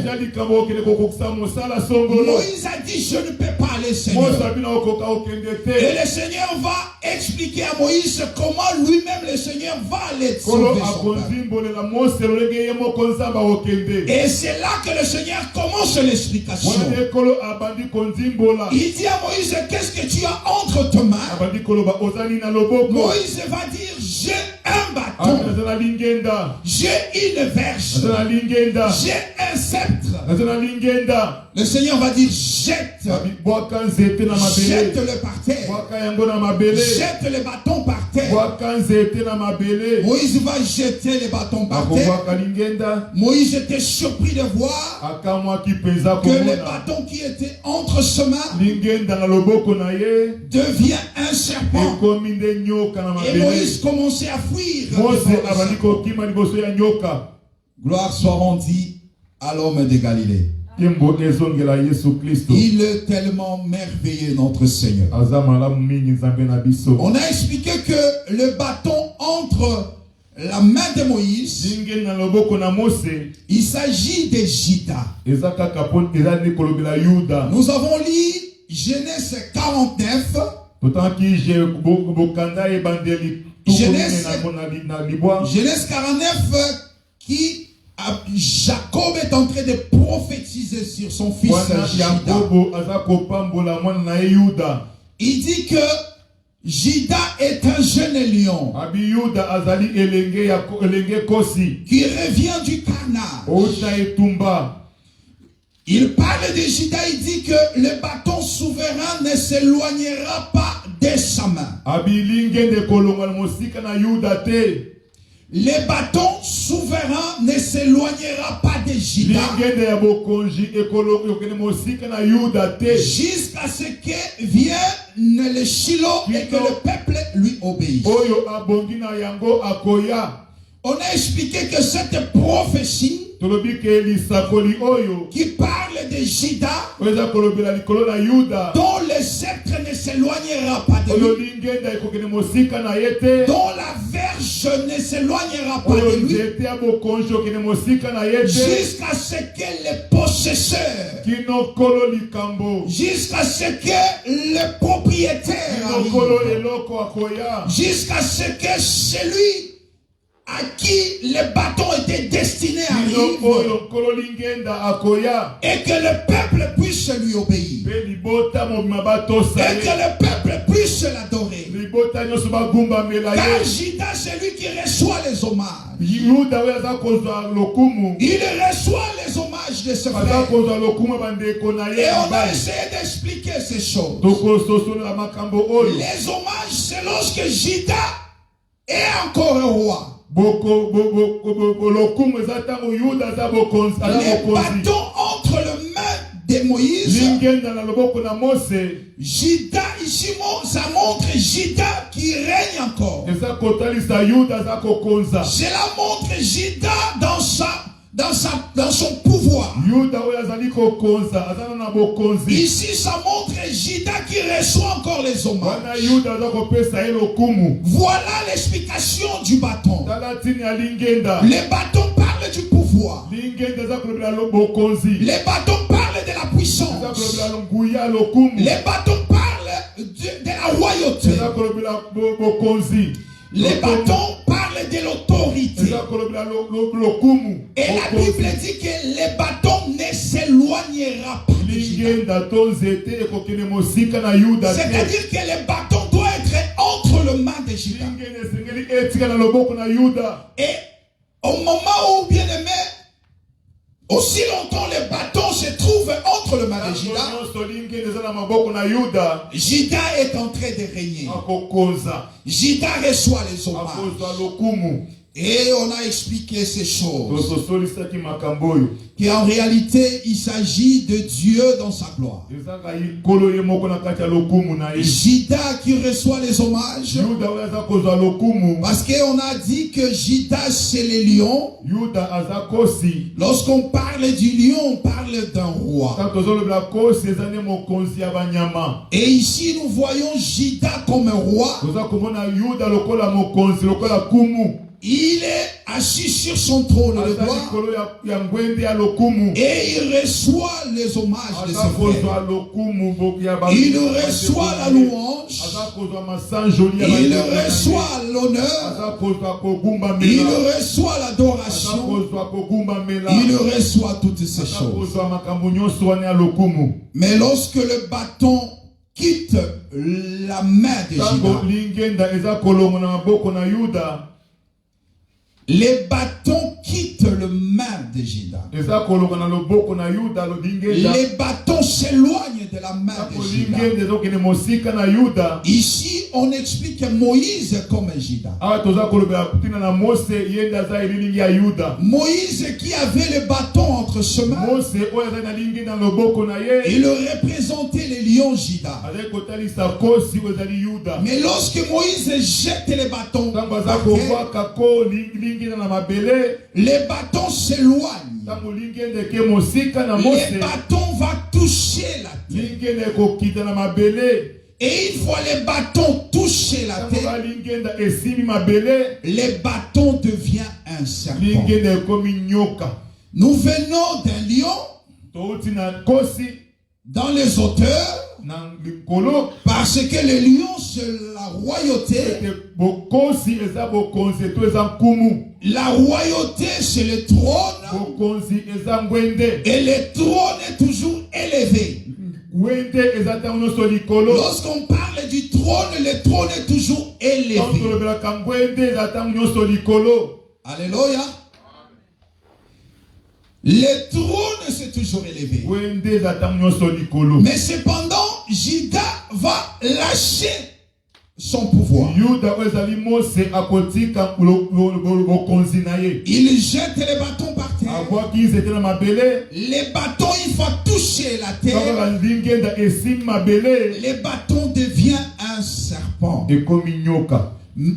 Moïse a dit, je ne peux pas aller, Seigneur. Et le Seigneur va expliquer à Moïse comment lui-même le Seigneur va aller sauver son peuple. Et c'est là que le Seigneur commence l'explication. Il dit à Moïse, qu'est-ce que tu as entre tes mains? Moïse va dire, j'ai un bâton, j'ai une verge, j'ai un sceptre. Le Seigneur va dire, jette le par terre, jette le bâton par terre. Moïse va jeter le bâton par terre. Moïse était surpris de voir que le bâton qui était entre ses mains devient un serpent. Et Moïse commençait à fuir. Gloire soit rendue à l'homme de Galilée. Il est tellement merveilleux, notre Seigneur. On a expliqué que le bâton entre la main de Moïse, il s'agit de Juda. Nous avons lu Genèse 49. Genèse 49 qui Jacob est en train de prophétiser sur son fils Juda. Il dit que Juda est un jeune lion qui revient du Canaan. Il parle de Juda, il dit que le bâton souverain ne s'éloignera pas de sa main. Le bâton souverain ne s'éloignera pas de Juda jusqu'à ce que vienne le Shiloh et que le peuple lui obéisse. On a expliqué que cette prophétie qui parle de Juda, dont le sceptre ne s'éloignera pas de lui, dont la verge ne s'éloignera pas de lui, jusqu'à ce que le possesseur, jusqu'à ce que le propriétaire arrive, jusqu'à ce que celui à qui le bâton était destiné arrive et que le peuple puisse lui obéir et que le peuple puisse l'adorer. Car Juda, c'est lui qui reçoit les hommages. Il reçoit les hommages de ce frère. Et on a essayé d'expliquer ces choses. Les hommages, c'est lorsque Juda est encore un roi. Les bâtons entre les mains de Moïse, Juda, ici, ça montre Juda qui règne encore. Cela montre Juda dans son pouvoir. Ici, ça montre Juda qui reçoit encore les hommages. Voilà l'explication du bâton. Les bâtons parlent du pouvoir. Les bâtons parlent de la puissance. Les bâtons parlent de la royauté. Les bâtons parlent de l'autorité. Et la Bible dit que les bâtons ne s'éloignera pas. C'est-à-dire que les bâtons doivent être entre les mains de Juda. Et au moment où, bien aimé, aussi longtemps les bâtons se trouvent entre les mains de Juda, Juda est en train de régner. Juda reçoit les hommages. Et on a expliqué ces choses. tososolisaki makambo oyo Qu'en réalité, il s'agit de Dieu dans sa gloire. ezaka likolo ye moko na kati ya lokumu na ye. Judas qui reçoit les hommages. Yuda oyo aza kozwa lokumu. Parce qu'on a dit que Judas c'est les lions. Yuda aza kosi. Lorsqu'on parle du lion, on parle d'un roi. Quand tozolobela kosi eza nde mokonzi ya banyama. Et ici nous voyons Judas comme un roi. Toza komona Yuda lokola mokonzi lokola kumu. Il est assis sur son trône de Aza gloire. likolo ya ngwende ya lokumu. Et il reçoit les hommages de ses Aza kozwa frères. lokumu boki ya ba. Il reçoit la louange. Aza kozwa masanjoli ya Il ba. reçoit l'honneur. Aza kozwa kogumba Il mela. reçoit Aza l'adoration. kozwa kogumba mela. Il reçoit toutes ces Aza choses. kozwa makambo nyonso wana ya lokumu. Mais lorsque le bâton quitte la main de Tango Judas, lingenda eza kolongo na maboko na Yuda. les bâtons quittent le main de Judas. Eza kolongo na loboko na Yuda lo lingenda. Les bâtons s'éloignent de la main de Judas. Lingenda ezokende mosika na Yuda. Ici, on explique Moïse comme Judas. Awa toza kolobela kutina na Mose yenda aza elilingi ya Yuda. Moïse qui avait le bâton entre ses mains, Mose oyo aza na lingenda na loboko na ye. il représentait les lions Judas. Azali kotalisa kosi oyo ezali Yuda. Mais lorsque Moïse jette les bâtons, Tango aza par terre, kovwaka ko lingenda na mabele. les bâtons s'éloignent. Tango lingenda eke mosika na Les Mose. bâtons vont toucher la terre. Lingenda ekokita na mabele. Et une fois les bâtons toucher la Tango terre, balingenda esimi mabele. les bâtons deviennent un serpent. Lingenda ekomi nyoka. Nous venons d'un lion Touti na kosi dans les auteurs na likolo. parce que le lion c'est la royauté. Ete bokosi eza bokonzi to eza nkumu. La royauté c'est le trône Bokonzi eza ngwende. et le trône est toujours élevé. Ngwende eza ntango nyonso likolo. Lorsqu'on parle du trône, le trône est toujours Tango élevé. tolobelaka ngwende eza ntango nyonso likolo. Alléluia. Le trône c'est toujours élevé. Ngwende eza ntango nyonso likolo. Mais cependant, Judas va lâcher son pouvoir. Yuda oyo ezali Mose akotika bokonzi na ye. Il jette les bâtons par terre. Abwaki nzete na mabele. Les bâtons, il faut toucher la Kaka terre. lingenda esimi mabele. Les bâtons deviennent un serpent. Ekomi nyoka.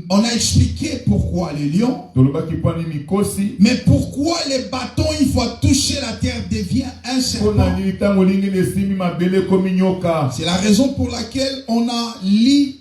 On a expliqué pourquoi les lions. Tolobaki pwani mikosi. Mais pourquoi les bâtons, il faut toucher la terre, devient un serpent. Pona nini ntango lingenda esimi mabele ekomi nyoka. C'est la raison pour laquelle on a lu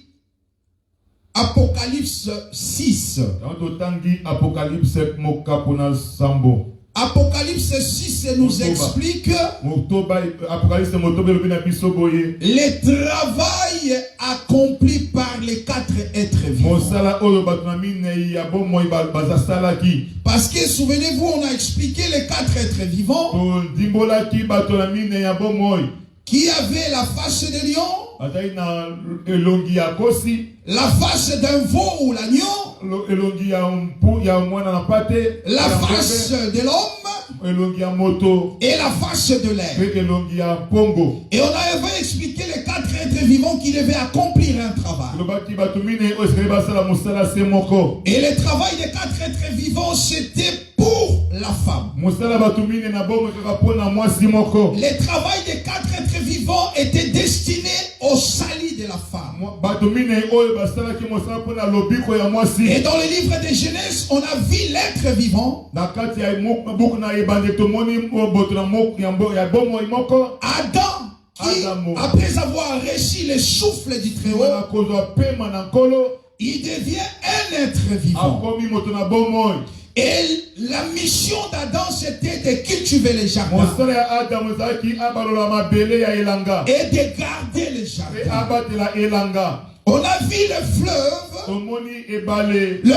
Apocalypse 6. Tango totangi Apocalypse moka pona sambo. Apocalypse 6 nous explique Motoba Apocalypse motoba elobi na biso boye. le travail accompli par les 4 êtres vivants. Mosala oyo bato na minei ya bomoi bazasalaki. Parce que souvenez-vous, on a expliqué les 4 êtres vivants Tondimbolaki bato na minei ya bomoi. qui avaient la face de lion, Bazali na elongi ya kosi. la face d'un veau ou l'agneau, Elongi ya mpu ya mwana na pate. la ya face ngombe, de l'homme elongi ya moto. et la face de l'air. Pe elongi ya pongo. Et on avait expliqué les 4 êtres vivants qui devaient accomplir un travail. Lobaki bato minei oyo esekeli basala mosala se moko. Et le travail des 4 êtres vivants, c'était pour la femme. Mosala bato minei na bomoi kaka mpona mwasi moko. Le travail des 4 êtres vivants était destiné au salut de la femme. Bato minei oyo basalaki mosala mpona lobiko ya Et mwasi. dans le livre de Genèse, on a vu l'être vivant, Na kati ya buku na ebande tomoni boto na moko ya bomoi moko. Adam, qui, Adamo. après avoir reçu le souffle du Très-Haut, Wana kozwa pema na nkolo. il devient un être vivant. Akomi moto na bomoi. Et la mission d'Adam, c'était de cultiver les jardins Mosala ya Adamu ezalaki abalola mabele ya elanga. et de garder les Pe jardins. abatela elanga. On a vu le fleuve, Tomoni ebale. le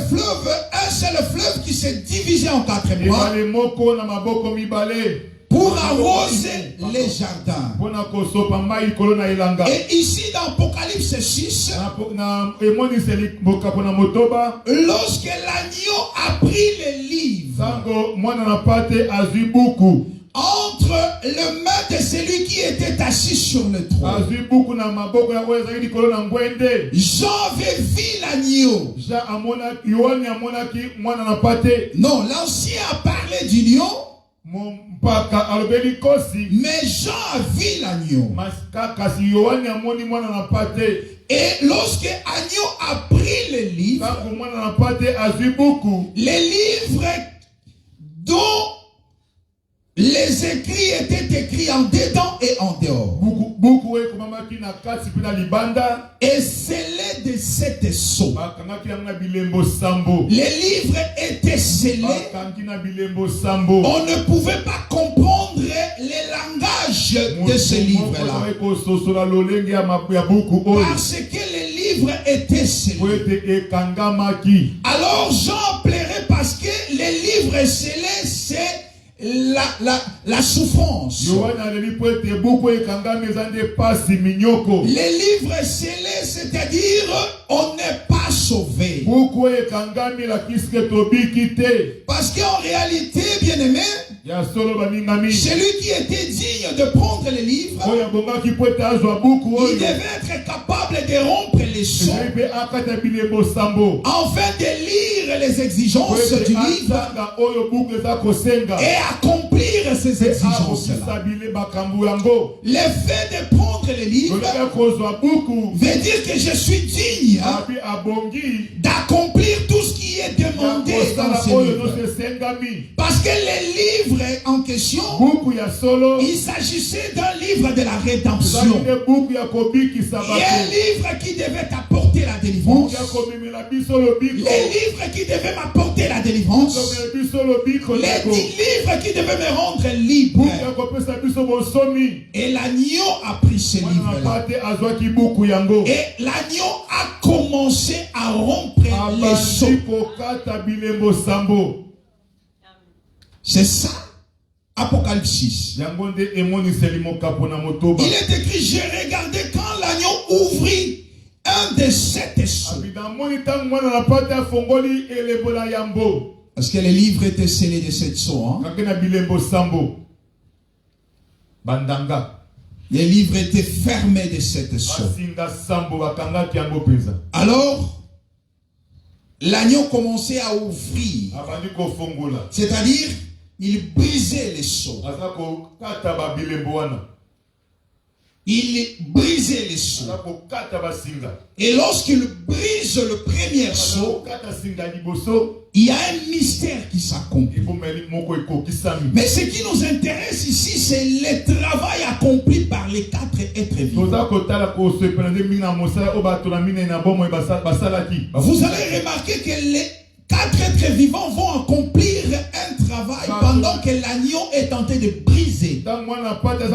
fleuve, un seul fleuve qui s'est divisé en 4 mois Ebale moko na maboko mibale. pour arroser les jardins. Mpona kosopa mai likolo na elanga. Et ici dans Apocalypse 6, Na emoniseli bokapo na motoba. lorsque l'agneau a pris le livre, Sango mwana na pate azwi buku. entre les mains de celui qui était assis sur le trône. Jean avait vu l'agneau. Non, l'ancien a parlé du lion. Mais Jean a vu l'agneau. Et lorsque Agneau a pris les livres dont les écrits étaient écrits en dedans et en dehors, et scellés de 7 sceaux. Les livres étaient scellés. On ne pouvait pas comprendre les langages de ces livres-là, parce que les livres étaient scellés. Alors Jean plairait parce que les livres scellés, c'est la souffrance. Les livres scellés, c'est-à-dire on n'est pas sauvé. Parce qu'en réalité, bien aimé, celui qui était digne de prendre les livres, il devait être capable de rompre les sceaux, afin de lire les exigences du livre et accomplir ces exigences-là. Le fait de prendre les livres veut dire que je suis digne d'accomplir tout ce qui est demandé dans ces livres. Parce que les livres en question, il s'agissait d'un livre de la rédemption. Et un livre qui devait apporter la délivrance. Les livres qui devaient m'apporter la délivrance. Les livres qui devaient me rendre libre. Et l'agneau a pris ces livres-là. Et l'agneau a commencé à rompre les sceaux. C'est ça, Apocalypse 6. Il est écrit, j'ai regardé quand l'agneau ouvrit un des 7 sceaux. Parce que les livres étaient scellés de 7 sceaux. Hein? Les livres étaient fermés de 7 sceaux. Alors, l'agneau commençait à ouvrir. C'est-à-dire, il brisait les sceaux. Il brisait les sceaux. Et lorsqu'il brise le premier sceau, il y a un mystère qui s'accomplit. Mais ce qui nous intéresse ici, c'est le travail accompli par les 4 êtres vivants. Vous allez remarquer que les 4 êtres vivants vont accomplir un travail pendant que l'agneau est tenté de briser. Regardez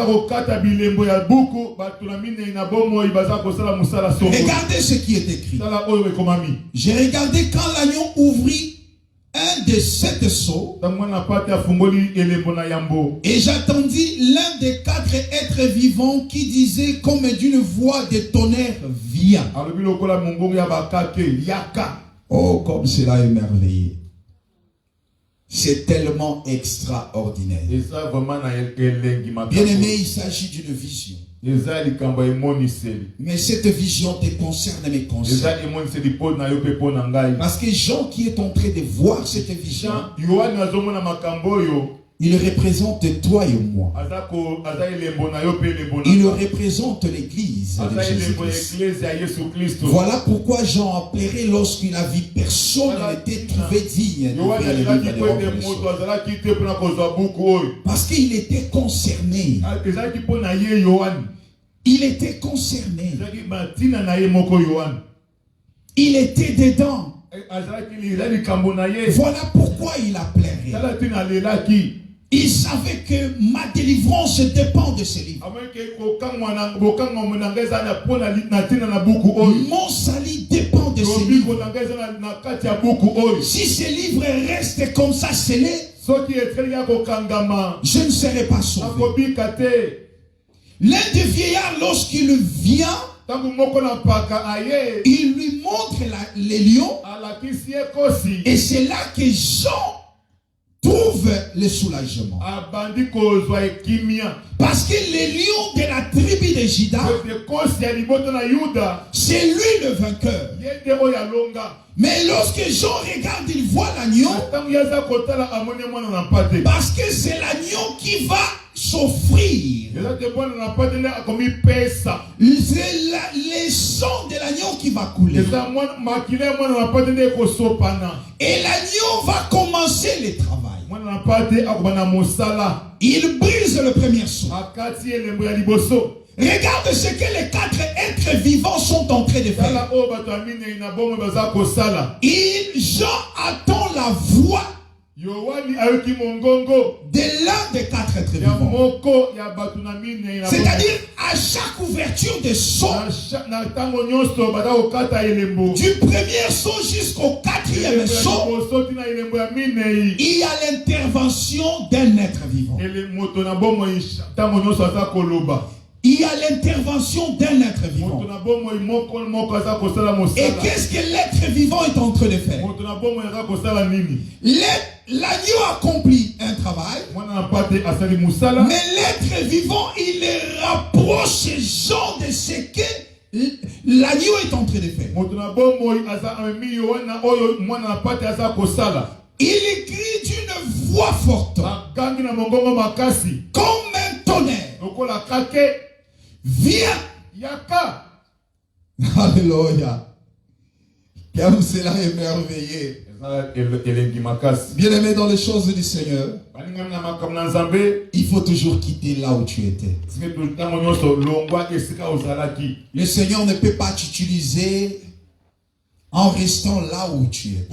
ce qui est écrit. J'ai regardé quand l'agneau ouvrit un des 7 sceaux, et j'attendis l'un des 4 êtres vivants qui disait comme d'une voix de tonnerre, viens. Oh, comme cela est merveilleux. C'est tellement extraordinaire. Bien aimé, il s'agit d'une vision. Mais cette vision te concerne et me concerne. Parce que Jean qui est en train de voir cette vision, il représente toi et moi. Il représente l'église de Jésus-Christ. Voilà pourquoi Jean a pleuré lorsqu'il a vu personne n'était trouvé digne d'ouvrir le livre de l'Ordre. Parce qu'il était concerné. Il était concerné. Il était dedans. Voilà pourquoi il a pleuré. Il savait que ma délivrance dépend de ce livre. Mon salut dépend de ce livre. Si ce livre reste comme ça scellé, je ne serai pas sauvé. L'un des vieillards, lorsqu'il vient, il lui montre les lions. Et c'est là que Jean trouve trouve le soulagement. Parce que les lions de la tribu de Juda, c'est lui le vainqueur. Mais lorsque Jean regarde, il voit l'agneau. Parce que c'est l'agneau qui va s'offrir. C'est le sang de l'agneau qui va couler. Et l'agneau va commencer le travail. Il brise le premier seau. Regarde ce que les 4 êtres vivants sont en train de faire. Jean attend la voix de l'un des 4 êtres vivants. C'est-à-dire à chaque ouverture de seau, du premier seau jusqu'au 4e seau, il y a l'intervention d'un être vivant. Il y a l'intervention d'un être vivant. Et qu'est-ce que l'être vivant est en train de faire? L'agneau accomplit un travail, mais l'être vivant, il les rapproche ces gens de ce que l'agneau est en train de faire. Il crie d'une voix forte, comme un tonnerre. Viens. Alléluia. Comme cela est merveilleux. Bien-aimé dans les choses du Seigneur, il faut toujours quitter là où tu étais. Le Seigneur ne peut pas t'utiliser en restant là où tu es.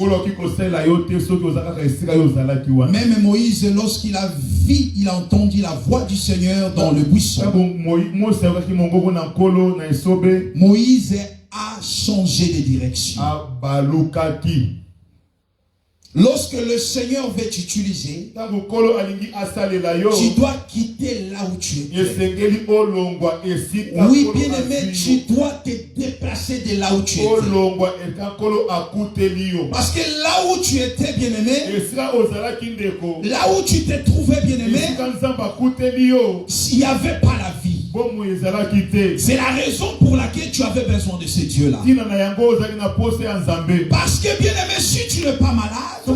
Même Moïse, lorsqu'il a vu, il a entendu la voix du Seigneur dans le buisson. Moïse a changé de direction. Lorsque le Seigneur veut t'utiliser, tu dois quitter là où tu es. Oui, bien-aimé, tu dois te déplacer de là où tu étais. Parce que là où tu étais, bien-aimé, là où tu t'es trouvé, bien-aimé, il n'y avait pas la vie. C'est la raison pour laquelle tu avais besoin de ce Dieu-là. Parce que, bien-aimé, si tu n'es pas malade, tu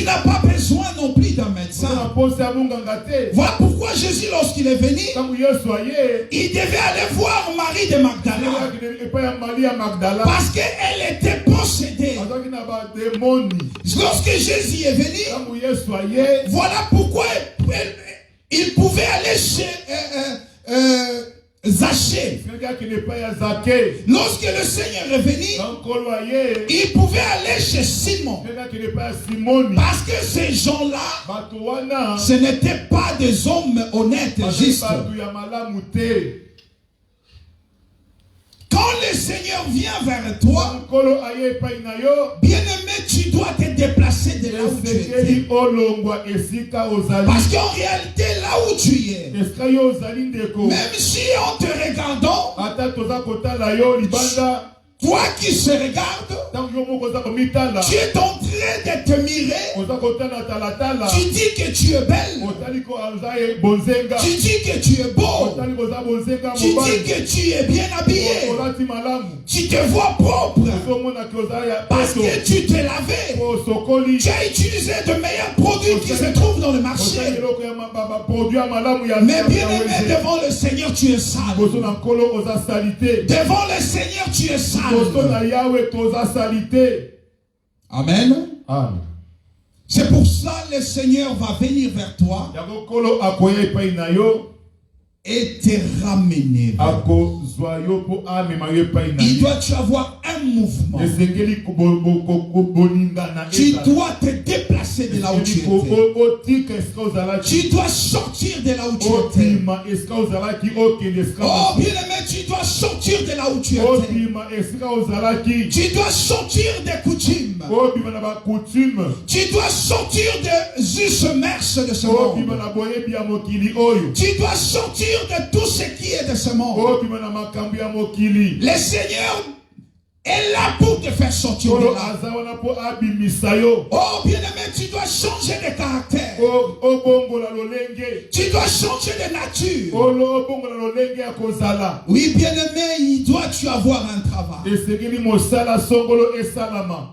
n'as pas besoin non plus d'un médecin. Voilà pourquoi Jésus, lorsqu'il est venu, il devait aller voir Marie de Magdala. Parce qu'elle était possédée. Lorsque Jésus est venu, voilà pourquoi il pouvait aller chez Zachée. Lorsque le Seigneur est venu, il pouvait aller chez Simon. Parce que ces gens-là, ce n'étaient pas des hommes honnêtes, justes. Quand le Seigneur vient vers toi, bien-aimé, tu dois te déplacer de là où tu étais. Parce qu'en réalité, là où tu es, même si en te regardant, toi qui se regardes, tu es en train de te mirer. Tu dis que tu es belle. Tu dis que tu es beau. Tu dis que tu es bien habillé. Tu te vois propre. Parce que tu t'es lavé. Tu as utilisé de meilleurs produits qui se trouvent dans le marché. Mais bien aimé, devant le Seigneur, tu es sale. Devant le Seigneur, tu es sale. Amen. Amen. C'est pour ça que le Seigneur va venir vers toi et te ramener. Il doit y avoir un mouvement. Tu dois te déplacer de là où tu étais. Tu dois sortir de là où tu étais. Oh bien-aimé, tu dois sortir de là où tu étais. Tu dois sortir des coutumes. Tu dois sortir des us mers de ce monde. Tu dois sortir de tout ce qui est de ce monde. Le Seigneur est là pour te faire sortir de Kolo là. aza wana po abimisa yo. Oh bien-aimé, tu dois changer de caractère. Obongola lolenge. Tu dois changer de nature. Obongola lolenge ya kozala. Oui, bien-aimé, il doit tu avoir un travail. Esengeli mosala songolo esalama.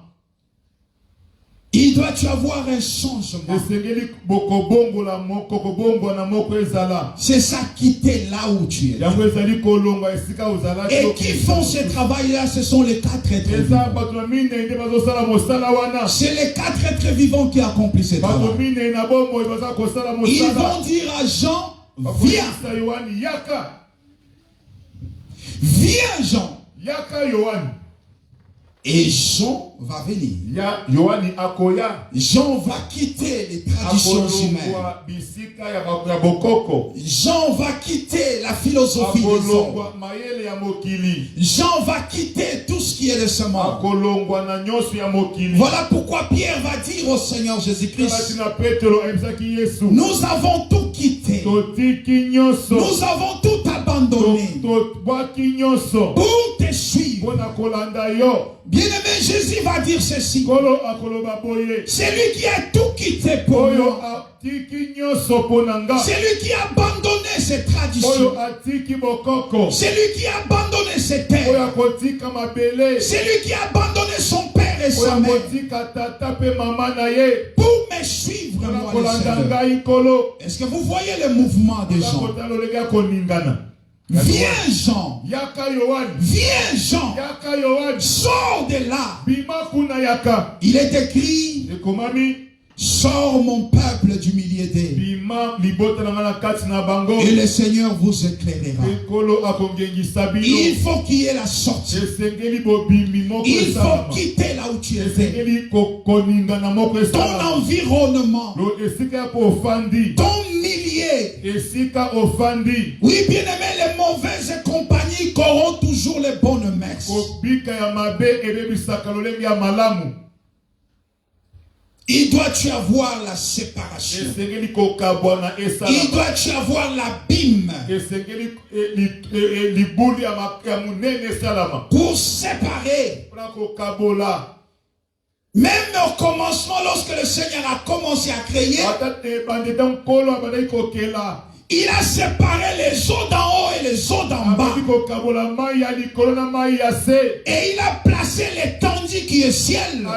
Il doit tu avoir un changement. Esengeli bokobongola moko kobongwana moko ezala. C'est ça qui t'est là où tu es. Yango ezali kolongwa esika ozala. Et qui font ce travail-là, ce sont les 4 êtres vivants. C'est les 4 êtres vivants qui accomplissent ce travail. Ils vont dire à Jean, viens. Viens Jean. Et Jean va venir. Jean va quitter les traditions humaines. Jean va quitter la philosophie des hommes. Jean va quitter tout ce qui est de ce monde. Voilà pourquoi Pierre va dire au Seigneur Jésus-Christ, nous avons tout quitté. Nous avons tout abandonné pour te suivre. Bien-aimé, Jésus va dire ceci. C'est lui qui a tout quitté pour nous. C'est lui qui a abandonné ses traditions. C'est lui qui a abandonné ses terres. C'est lui qui a abandonné son père et sa mère pour me suivre, moi, le Seigneur. Est-ce que vous voyez le mouvement des gens? Viens Jean. Viens Jean. Sors de là. Il est écrit, sors mon peuple du milieu d'eux. Et le Seigneur vous éclairera. Il faut qu'il y ait la sortie. Il faut quitter là où tu étais. Ton environnement. Ton millier. Oui, bien aimé, les mauvaises compagnies corrompent toujours les bonnes mœurs. Il doit y avoir la séparation. Il doit y avoir l'abîme pour séparer. Même au commencement, lorsque le Seigneur a commencé à créer, il a séparé les eaux d'en haut et les eaux d'en bas. Et il a placé l'étendue qui est ciel,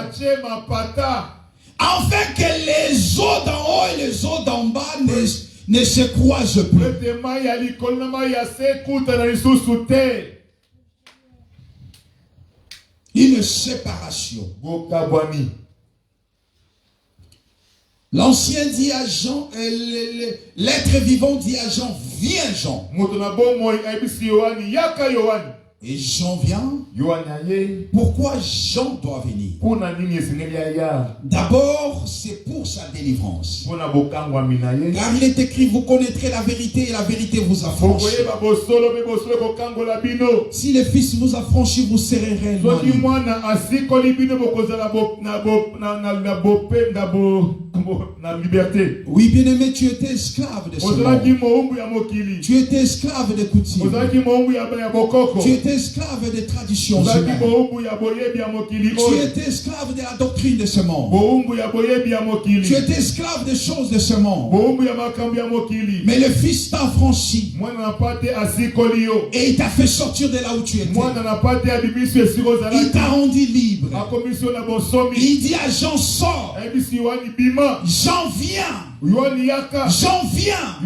afin que les eaux d'en haut et les eaux d'en bas ne se croisent plus. Une séparation. L'ancien dit à Jean, l'être vivant dit à Jean, viens Jean. Et Jean vient. Pourquoi Jean doit venir? D'abord, c'est pour sa délivrance. Car il est écrit, vous connaîtrez la vérité et la vérité vous affranchit. Si le Fils vous affranchit, vous serez réellement libres. Oui, bien-aimé, tu étais esclave de ce monde. Tu étais esclave de coutumes. Tu étais esclave des traditions humaines. Tu étais esclave de la doctrine de ce monde. Tu étais esclave des choses de ce monde. Mais le Fils t'a affranchi. Et il t'a fait sortir de là où tu étais. Il t'a rendu libre. Il dit à Jean, sors. Jean vient. Jean vient.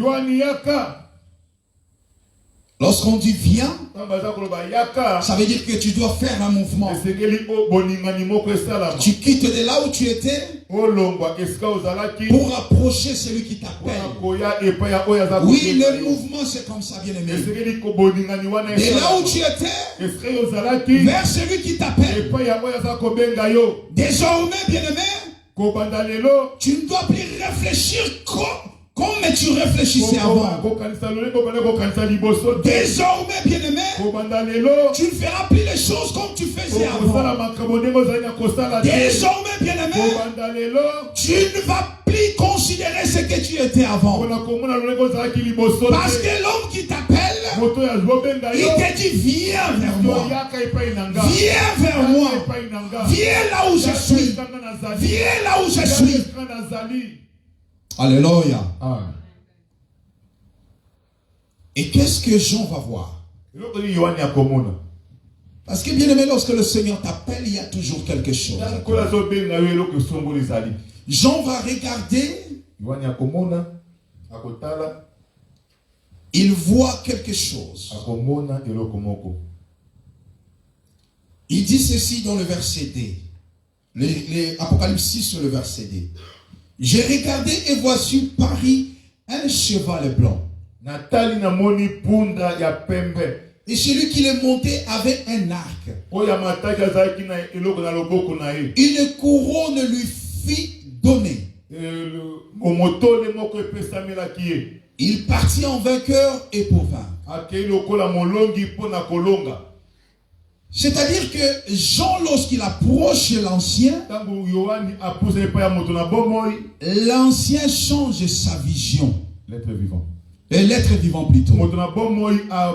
Lorsqu'on dit viens, ça veut dire que tu dois faire un mouvement. Tu quittes de là où tu étais pour approcher celui qui t'appelle. Oui, le mouvement c'est comme ça, bien aimé. De là où tu étais vers celui qui t'appelle. Désormais, bien aimé, tu ne dois plus réfléchir comme tu réfléchissais avant. Désormais, bien-aimé, tu ne feras plus les choses comme tu faisais avant. Désormais, bien-aimé, tu ne vas plus considérer ce que tu étais avant. Parce que l'homme qui t'appelle moto ya zobenga il yo te dit viens vers moi. yaka epai na nga Viens vers moi. epai na nga Viens là où je suis. Yaka nazali Viens là où je suis. Yaka nazali. Alléluia. Ah. Et qu'est-ce que Jean va voir? Eloko ni Yohani akomona Parce que bien aimé, lorsque le Seigneur t'appelle, il y a toujours quelque chose. kola zobenga yo eloko songoli zali Jean va regarder, Yohani akomona akotala il voit quelque chose. akomona eloko moko. Il dit ceci dans le verset D. Apocalypse 6 sur le verset D. J'ai regardé et voici Paris un cheval blanc. Natali na moni punda ya pembe. Et celui qui le montait avait un arc. Oya mataki azalaki na eloko na loboko na ye. Une couronne lui fit donner. Omotole moko epesamelaki ye. Il partit en vainqueur et pour vaincre. Akei lokola molongi pona kolonga. C'est-à-dire que Jean, lorsqu'il approche l'ancien, Tango Yohani apouze epai ya moto na bomoi. l'ancien change sa vision. L'être vivant. L'être vivant plutôt. Moto na bomoi a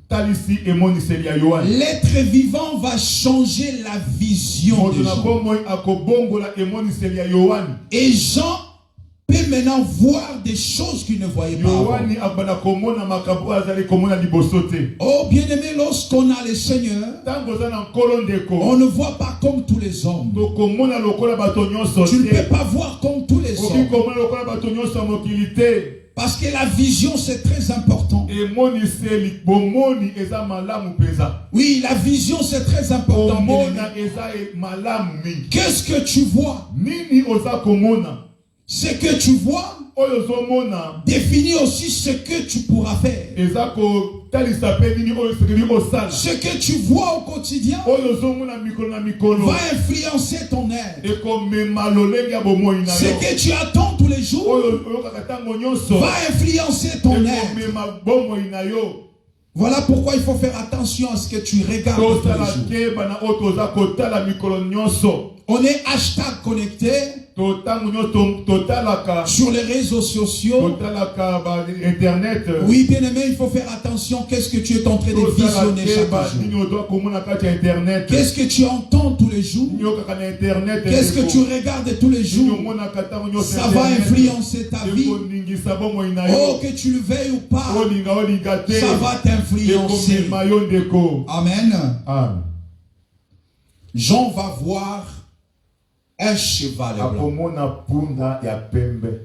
talisi emoniseli ya Yohani. L'être vivant va changer la vision de Moto na Jean. bomoi akobongola emoniseli ya Yohani. Et Jean peut maintenant voir des choses qu'il ne voyait pas avant. Yohani abana komona makabu azali komona liboso te. Oh bien-aimé, lorsqu'on a le Seigneur, Tango za na nkolo ndeko. on ne voit pas comme tous les hommes. Tokomona lokola bato nyonso Tu ne te. peux pas voir comme tous les Oki hommes. komona lokola bato nyonso mokili te. Parce que la vision, c'est très important. Emoniseli bomoni eza malamu peza. Oui, la vision, c'est très important. bien-aimé. Omona eza malamu mingi. Qu'est-ce que tu vois? Nini oza komona? Ce que tu vois Oyo zomona définit aussi ce que tu pourras faire. eza ko talisa pe nini oyo sekeli osala. Ce que tu vois au quotidien Oyo zomona mikolo na mikolo. va influencer ton être. Ekomema lolenge ya bomoi na Ce yo. que tu attends tous les jours Oyo oyokaka ntango nyonso. va influencer ton être. Ekomema bomoi na yo. Voilà pourquoi il faut faire attention à ce que tu regardes tous Tosala les jours. keba na oyo toza kotala mikolo nyonso. On est hashtag connecté Totango nyonso totalaka. sur les réseaux sociaux. Totalaka ba internet. Oui, bien aimé, il faut faire attention. Qu'est-ce que tu es en train de Tosala visionner chaque keba jour? nini ozo komona kati ya internet. Qu'est-ce que tu entends tous les jours? Nyokaka na internet. Qu'est-ce que tu regardes tous les jours? Ça va influencer ta vie. Oh, que tu le veuilles ou pas, ça va t'influencer. Amen. Amen. Jean va voir un cheval blanc. Akomona punda ya pembe.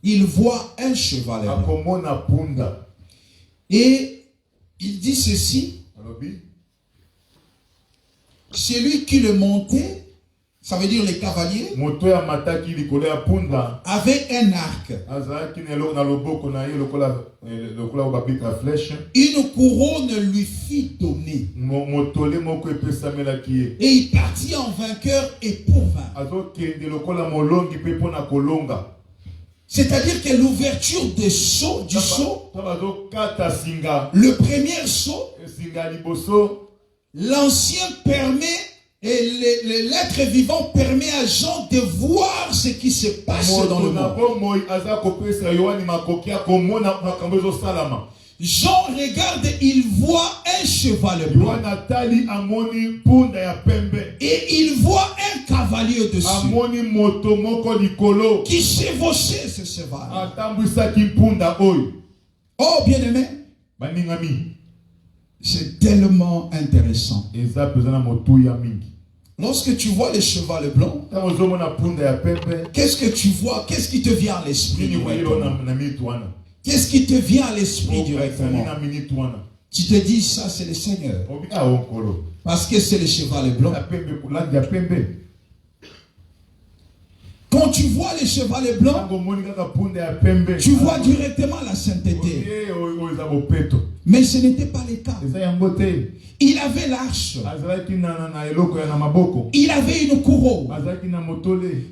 Il voit un cheval blanc. Akomona punda. Et il dit ceci. Alobi. Celui qui le montait, ça veut dire les cavaliers, Moto ya mataki likolo ya punda. avait un arc. Azalaki na loboko na ye lokola babika flèche. Une couronne lui fit donner. Motole moko epesamelaki ye. Et il partit en vainqueur et pour vaincre. Azokende lokola molongi mpe mpona kolonga. C'est-à-dire que l'ouverture du sceau, Bazokata singa. le premier sceau, Singa liboso. l'ancien permet, et l'être vivant permet à Jean de voir ce qui se passe dans le monde. Jean regarde, il voit un cheval blanc. Et il voit un cavalier dessus qui chevauchait ce cheval. Oh bien-aimé, c'est tellement intéressant. Lorsque tu vois le cheval blanc, qu'est-ce que tu vois? Qu'est-ce qui te vient à l'esprit directement? Qu'est-ce qui te vient à l'esprit directement? Tu te dis, ça c'est le Seigneur. Parce que c'est le cheval blanc. Quand tu vois le cheval blanc, tu vois directement la sainteté. Mais ce n'était pas le cas. Il avait l'arche. Il avait une couronne.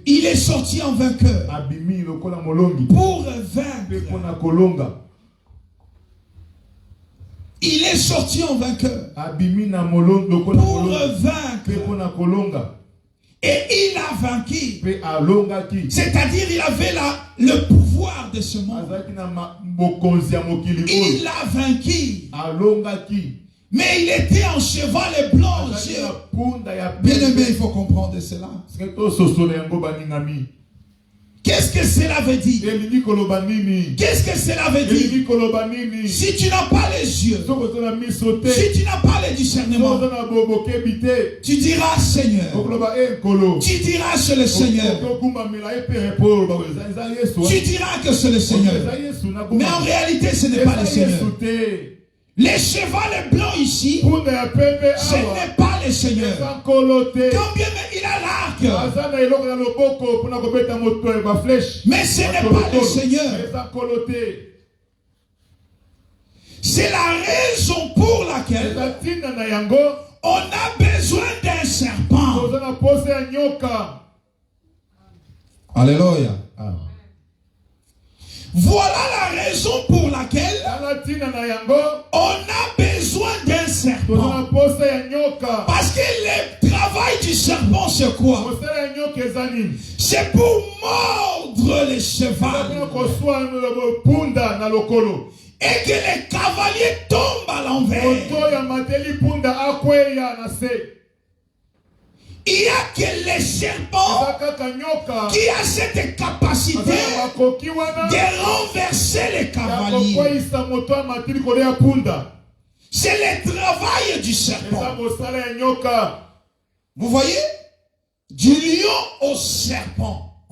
Il est sorti en vainqueur. Pour vaincre. Il est sorti en vainqueur. Pour vaincre. Et il a vaincu. Pe alongaki. C'est-à-dire il avait le pouvoir de ce monde. Azaki na mokonzi ya mokili oyo. Il a vaincu. Alongaki. Mais il était en cheval blanc. Azaki na punda ya Bien-aimé, il faut comprendre cela. Seto sosolo yango baningami. Qu'est-ce que cela veut dire? Elingi koloba nini? Qu'est-ce que cela veut dire? Elingi koloba nini? Si tu n'as pas les yeux, Soko zona misote. si tu n'as pas le discernement, Soko zona boboke bite. tu diras Seigneur. Okoloba kolo. Tu diras c'est le Seigneur. Tu diras que c'est le Seigneur. Mais en réalité, ce n'est pas le Seigneur. Les chevals blancs ici, ce n'est pas le Seigneur. Quand bien même il a l'arc, mais ce n'est pas le Seigneur. C'est la raison pour laquelle on a besoin d'un serpent. Alléluia. Voilà la raison pour laquelle on a besoin d'un serpent. Parce que le travail du serpent, c'est quoi? C'est pour mordre les chevaux. Et que les cavaliers tombent à l'envers. Il n'y a que les serpents qui a cette capacité de renverser les cavaliers. C'est le travail du serpent. Vous voyez? Du lion au serpent.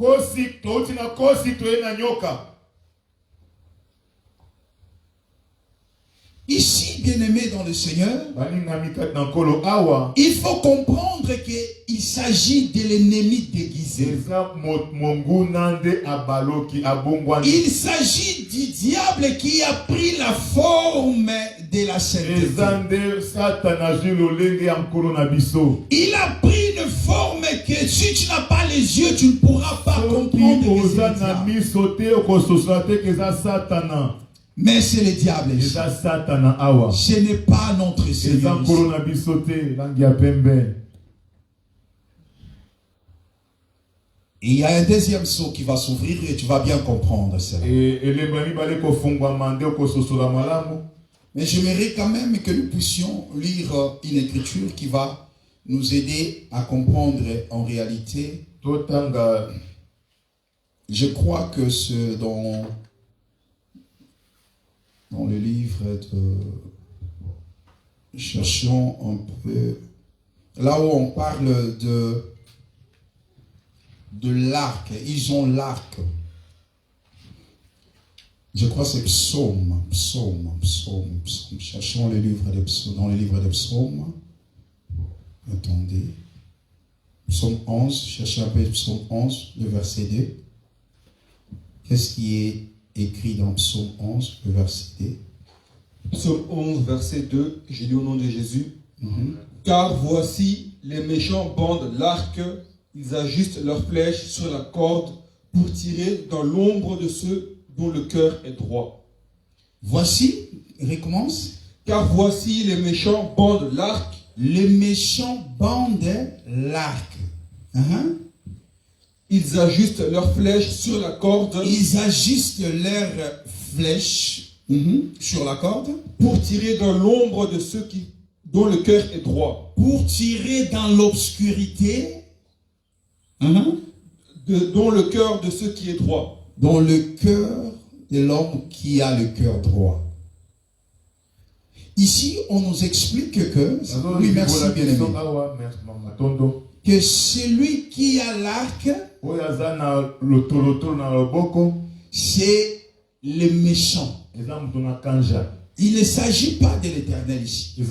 Ici, bien-aimé dans le Seigneur, il faut comprendre qu'il s'agit de l'ennemi déguisé. Il s'agit du diable qui a pris la forme de la sainteté. Il a pris une forme que si tu n'as pas les yeux, tu ne pourras pas comprendre que c'est diable. Mais c'est le diable. Ce n'est pas notre Seigneur. Il y a un deuxième saut qui va s'ouvrir et tu vas bien comprendre cela. Mais j'aimerais quand même que nous puissions lire une écriture qui va nous aider à comprendre en réalité. Je crois que ce dont dans le livre de... Cherchons un peu... Là où on parle de l'arc. Ils ont l'arc. Je crois que c'est Psaume. Cherchons le livre de Psaume. Dans le livre de Psaume. Attendez. Psaume 11. Cherchez un peu Psaume 11, le verset 2. Qu'est-ce qui est écrit dans Psaume 11, le verset 2. Psaume 11, verset 2, j'ai lu au nom de Jésus. Car voici, les méchants bandent l'arc, ils ajustent leurs flèches sur la corde pour tirer dans l'ombre de ceux dont le cœur est droit. Voici, recommence. Car voici, les méchants bandent l'arc. Les méchants bandent l'arc. Ils ajustent leurs flèches sur la corde. Ils ajustent leurs flèches sur la corde. Pour tirer dans l'ombre de ceux dont le cœur est droit. Pour tirer dans l'obscurité. Dans le cœur de ceux qui est droit. Dans le cœur de l'homme qui a le cœur droit. Ici, on nous explique que... Oui, merci bien-aimé. Que celui qui a l'arc, c'est le méchant. Il ne s'agit pas de l'Éternel ici.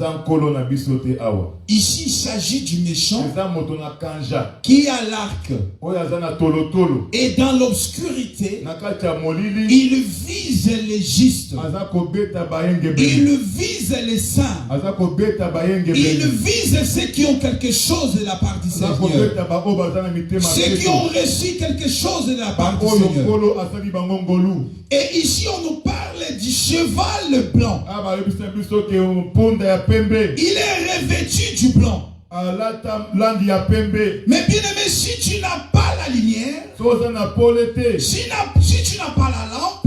Ici, il s'agit du méchant qui a l'arc. Et dans l'obscurité, il vise les justes. Il vise les saints. Il vise ceux qui ont quelque chose de la part du Seigneur. Ceux qui ont reçu quelque chose de la part du Seigneur. Et ici, on nous parle du cheval blanc. Il est revêtu du blanc. Mais bien aimé, si tu n'as pas la lumière, si tu n'as pas la lampe,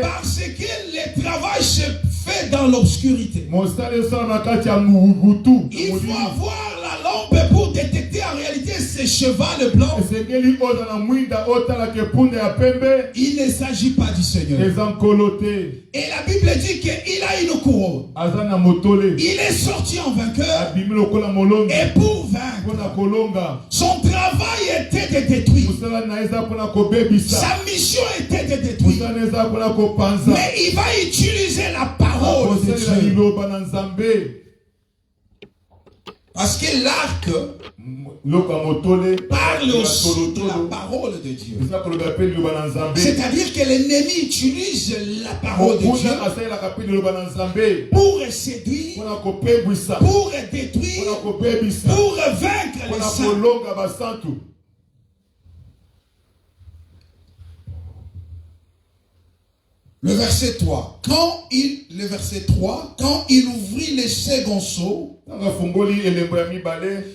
parce que le travail se fait dans l'obscurité. Il faut avoir la lampe pour détecter en réalité ces chevals blancs. Il ne s'agit pas du Seigneur. Et la Bible dit qu'il a une couronne. Il est sorti en vainqueur. Et pour vaincre, son travail était de détruire. Sa mission était de détruire. Mais il va utiliser la parole de Dieu. Parce que l'arc parle aussi de la parole de Dieu. C'est-à-dire que l'ennemi utilise la parole de Dieu pour séduire, pour détruire, pour vaincre les saints. Le verset 3. Quand il ouvrit le second seau,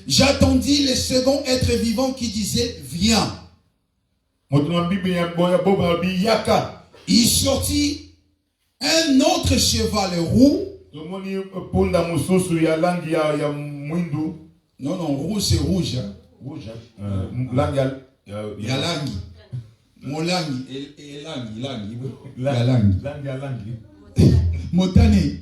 j'attendis le second être vivant qui disait viens. Il sortit un autre cheval roux. Non, roux c'est rouge. Yalangi. Molangi. Motane.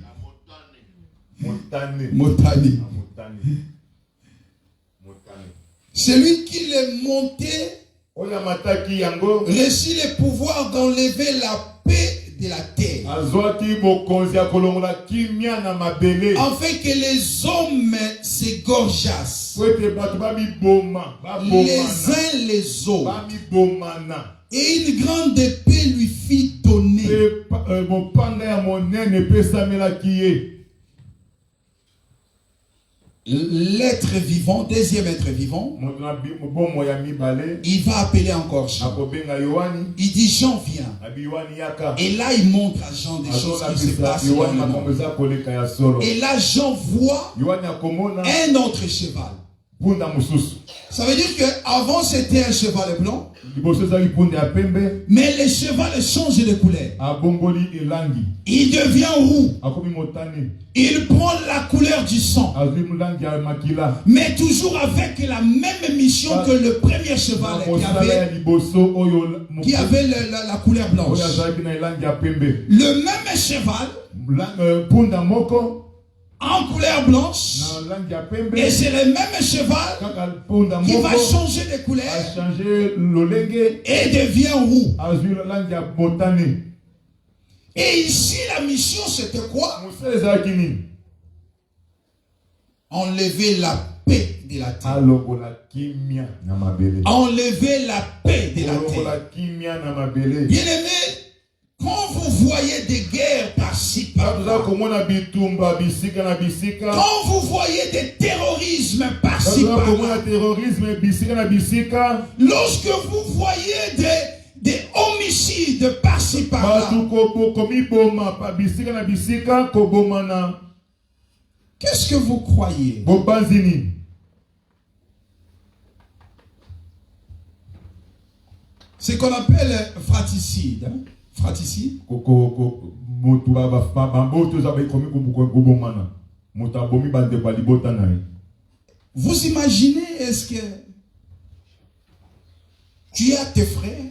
Celui qui les montait reçut le pouvoir d'enlever la paix de la terre, afin que les hommes s'égorgeassent les uns les autres. Et une grande épée lui fit donner. L'être vivant, deuxième être vivant, il va appeler encore Jean. Il dit Jean vient. Et là il montre à Jean des choses qui se passent dans le monde. Et là Jean voit un autre cheval. Ça veut dire qu'avant c'était un cheval blanc, mais le cheval change de couleur. Il devient roux. Il prend la couleur du sang, mais toujours avec la même mission que le premier cheval qui avait la couleur blanche. Le même cheval en couleur blanche, et c'est le même cheval qui va changer de couleur et devient roux. Et ici la mission c'était quoi? Enlever la paix de la terre. Enlever la paix de la terre. Bien aimé, quand vous voyez des guerres par-ci par-là, quand vous voyez des terrorismes par-ci par-là, lorsque vous voyez des homicides par-ci par-là, qu'est-ce que vous croyez? C'est qu'on appelle fratricide. Hein? Fratricide. Vous imaginez, est-ce que tu as tes frères,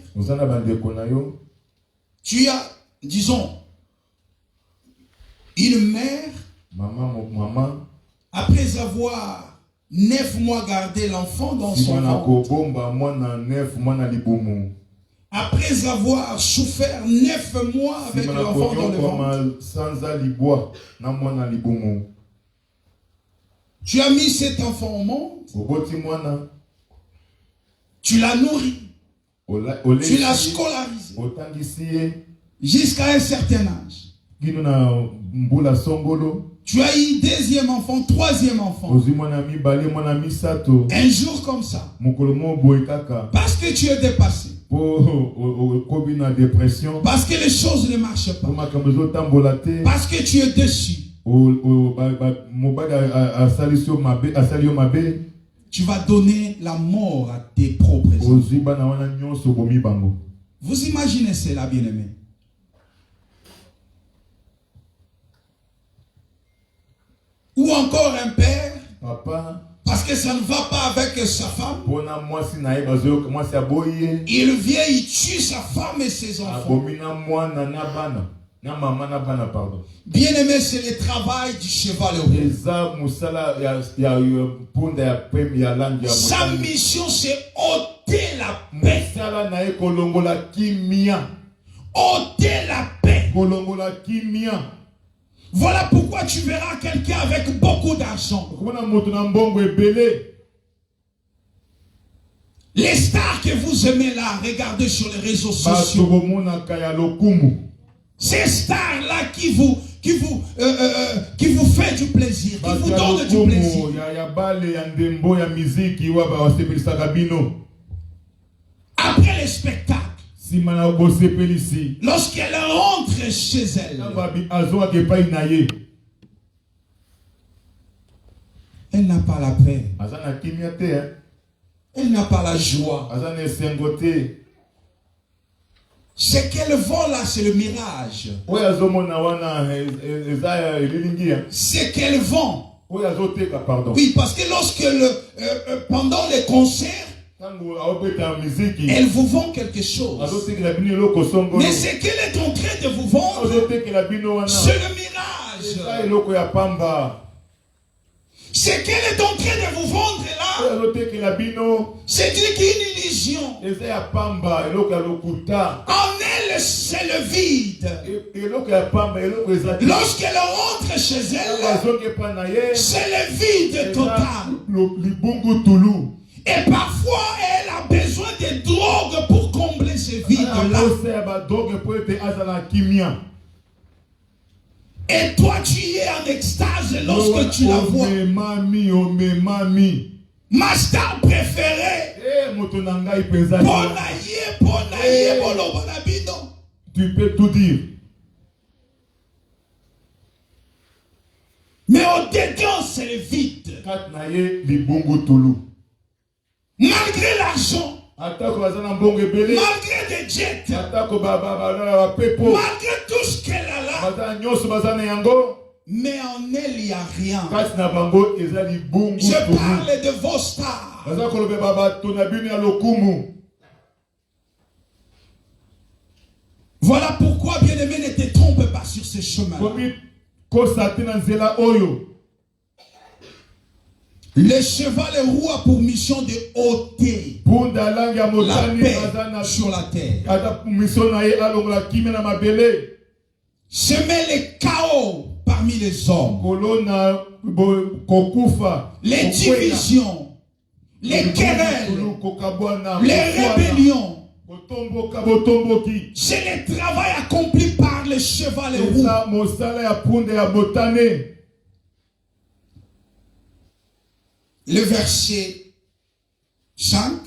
tu as, disons, une mère, après avoir 9 mois gardé l'enfant dans son ventre, après avoir souffert 9 mois avec l'enfant dans le ventre, tu as mis cet enfant au monde, tu l'as nourri, tu l'as scolarisé jusqu'à un certain âge. Tu as eu deuxième enfant, troisième enfant. Un jour comme ça, parce que tu es dépassé, parce que les choses ne marchent pas, parce que tu es déçu, tu vas donner la mort à tes propres enfants. Vous imaginez cela, bien-aimé? Ou encore un père, papa, parce que ça ne va pas avec sa femme, il vient, il tue sa femme et ses enfants. Bien-aimé, c'est le travail du cheval heureux. Sa mission, c'est ôter la paix. Ôter la paix. Voilà pourquoi tu verras quelqu'un avec beaucoup d'argent. Les stars que vous aimez là, regardez sur les réseaux sociaux. Ces stars-là qui vous fait du plaisir, qui vous donne du plaisir. Après les spectacles, lorsqu'elle rentre chez elle, elle n'a pas la paix. Elle n'a pas la joie. Ce qu'elle vend là, c'est le mirage. Ce qu'elle vend. Oui, parce que lorsque pendant les concerts, elle vous vend quelque chose. Mais ce qu'elle est en train de vous vendre, c'est le mirage. Ce qu'elle est en train de vous vendre là, c'est une illusion. En elle, c'est le vide. Lorsqu'elle rentre chez elle, c'est le vide total. Et parfois, elle a besoin de drogue pour combler ce vide-là. Et toi, tu es en extase lorsque tu la vois. Ma star préférée. Tu peux tout dire. Mais au-dedans, c'est le vide. Malgré l'argent, malgré des jets, malgré tout ce qu'elle a là, mais en elle, il n'y a rien. Je parle de vos stars. Voilà pourquoi, bien-aimé, ne te trompe pas sur ce chemin. Le cheval roux a pour mission de ôter la paix sur la terre. Semer le chaos parmi les hommes. Les divisions, les querelles, les rébellions. C'est le travail accompli par le cheval roux. Le verset 5.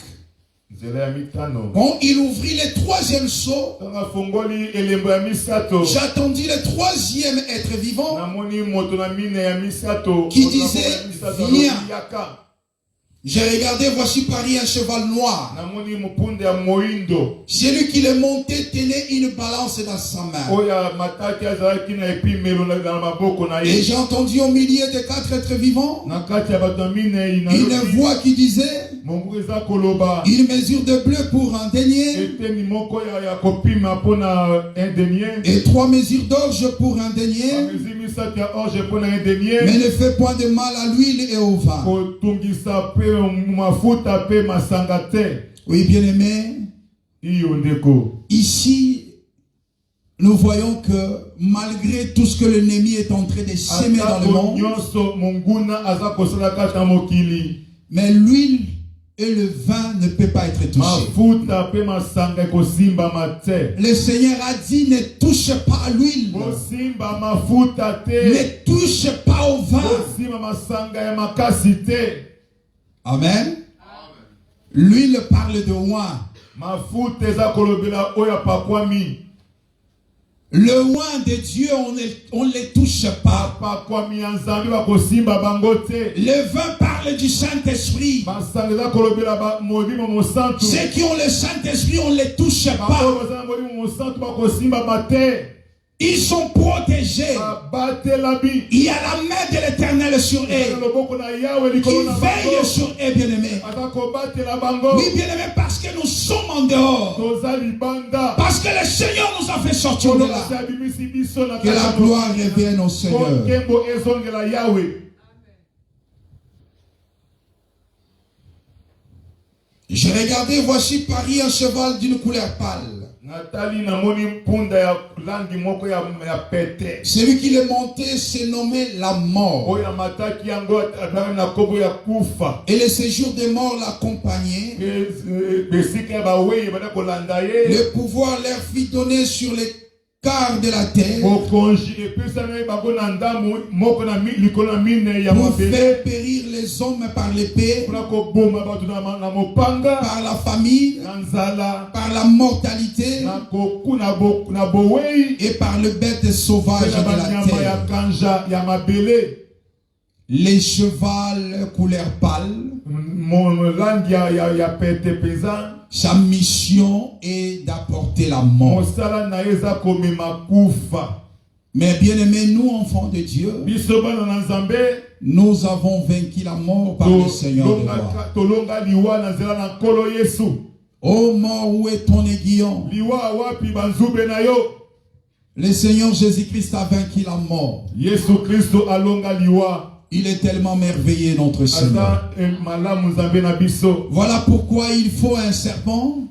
Quand il ouvrit le troisième sceau, j'attendis le troisième être vivant qui disait: viens. J'ai regardé, voici Paris un cheval noir. Celui qui le montait tenait une balance dans sa main. Et j'ai entendu au milieu des quatre êtres vivants une voix qui disait: une mesure de bleu pour un denier, et 3 mesures d'orge pour un denier, mais ne fais point de mal à l'huile et au vin. Oui, bien-aimé, ici nous voyons que malgré tout ce que l'ennemi est en train de s'aimer dans le monde, mais l'huile et le vin ne peut pas être touché. Le Seigneur a dit: ne touche pas à l'huile, ne touche pas au vin. Amen. L'huile parle de moi. Le loin de Dieu, on ne les touche pas. Le vin parle du Saint-Esprit. Ceux qui ont le Saint-Esprit, on ne les touche pas. Ils sont protégés. Il y a la main de l'Éternel sur eux, qui veille sur eux, bien-aimés. Oui, bien-aimés, parce que nous sommes en dehors. Parce que le Seigneur nous a fait sortir de là. Que la gloire revienne au Seigneur. Je regardais, voici Paris, un cheval d'une couleur pâle. Celui qui le montait se nommait la mort. Et le séjour des morts l'accompagnait. Le pouvoir leur fit donner sur les quart de la terre pour faire périr les hommes par l'épée, par la famine, par la mortalité et par le bête sauvage de la terre. Les chevals couleur pâle. Sa mission est d'apporter la mort. Mais bien aimés, nous enfants de Dieu, nous avons vaincu la mort par le Seigneur de gloire. Ô mort, où est ton aiguillon? Le Seigneur Jésus-Christ a vaincu la mort. Il est tellement merveilleux, notre Seigneur. Voilà pourquoi il faut un serpent.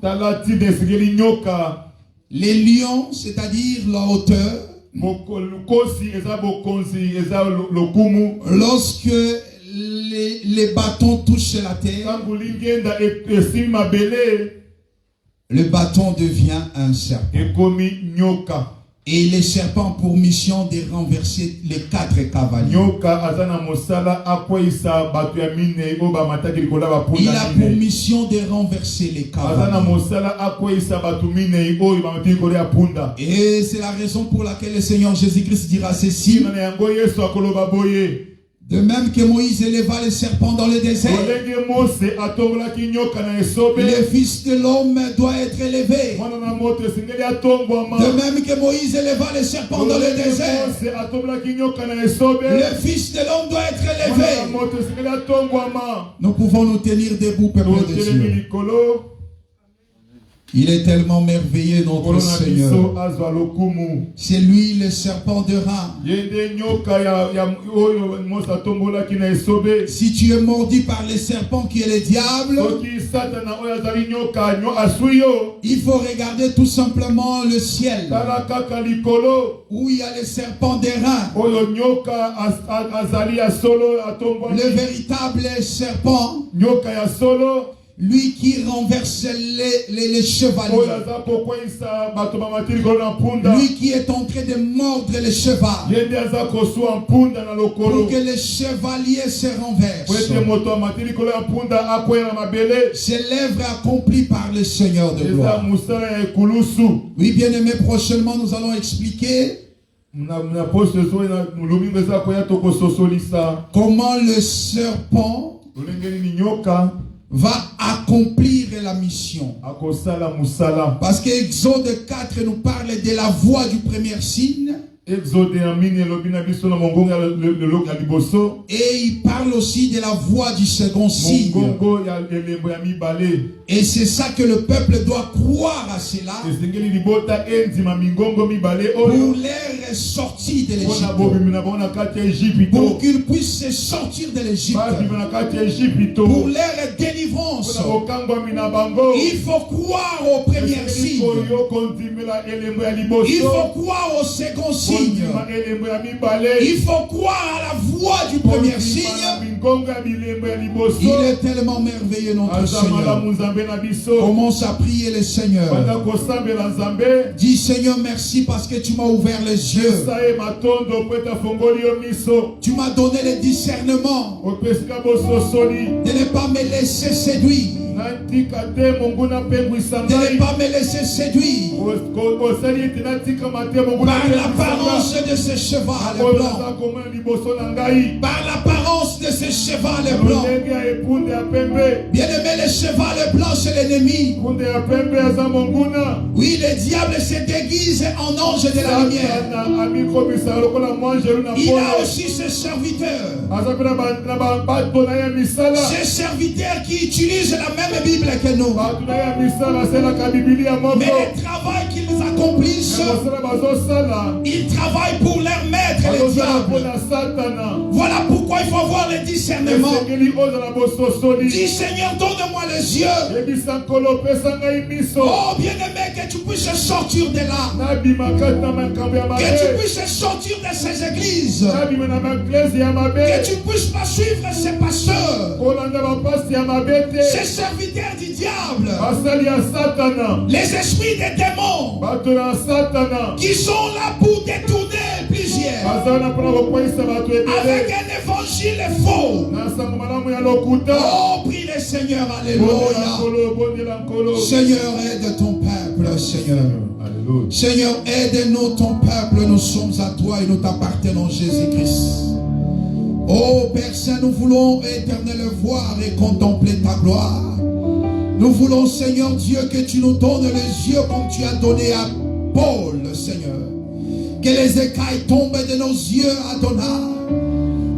Les lions, c'est-à-dire la hauteur. Lorsque les bâtons touchent la terre, le bâton devient un serpent. Et les serpents pour mission de renverser les 4 cavaliers. Il a pour mission de renverser les cavaliers. Et c'est la raison pour laquelle le Seigneur Jésus-Christ dira ceci. De même que Moïse éleva les serpents dans le désert, le Fils de l'homme doit être élevé. De même que Moïse éleva les serpents dans le désert, le Fils de l'homme doit être élevé. Nous pouvons nous tenir debout, peuple de Dieu. Il est tellement merveilleux, notre Seigneur. C'est lui le serpent de rame. Si tu es mordu par le serpent qui est le diable, il faut regarder tout simplement le ciel, où il y a le serpent de rame. Le véritable serpent, lui qui renverse les chevaliers. Lui qui est en train de mordre les chevaux pour que les chevaliers se renversent. C'est l'œuvre accomplie par le Seigneur de gloire. Oui, bien aimé, prochainement nous allons expliquer comment le serpent va accomplir la mission. Parce que Exode 4 nous parle de la voix du premier signe. Et il parle aussi de la voix du second signe. Et c'est ça que le peuple doit croire à cela pour les sortir de l'Égypte. Pour qu'ils puissent se sortir de l'Égypte. Pour leur délivrance. Il faut croire au premier signe. Il faut croire au second signe. Il faut croire à la voix du premier signe. Il est tellement merveilleux, notre Seigneur. Commence à prier le Seigneur. Dis Seigneur, merci parce que tu m'as ouvert les yeux. Tu m'as donné le discernement de ne pas me laisser séduire de ne pas me laisser séduire par l'apparence de ce cheval blanc. Par l'apparence de ce cheval blanc. Bien-aimé, le cheval blanc, c'est l'ennemi. Oui, le diable se déguise en ange de la lumière. Il a aussi ses serviteurs. Ces serviteurs qui utilisent la même Bible que nous. Mais le travail qu'ils accomplissent, ils travaillent pour leur maître, le diable. Voilà pourquoi il faut avoir le discernement. Dis Seigneur, donne-moi les yeux. Oh bien-aimé, que tu puisses sortir de là. Que tu puisses sortir de ces églises. Que tu puisses pas suivre ces pasteurs. Ces serviteurs du diable. Les esprits des démons. Qui sont là pour détourner plusieurs. Avec un évangile faux. Oh, prie le Seigneur, alléluia. Seigneur, aide ton peuple, Seigneur. Seigneur, aide-nous, ton peuple. Nous sommes à toi et nous t'appartenons, Jésus-Christ. Oh Père Saint, nous voulons, éternel, voir et contempler ta gloire. Nous voulons, Seigneur Dieu, que tu nous donnes les yeux comme tu as donné à Paul, Seigneur. Que les écailles tombent de nos yeux, Adonai,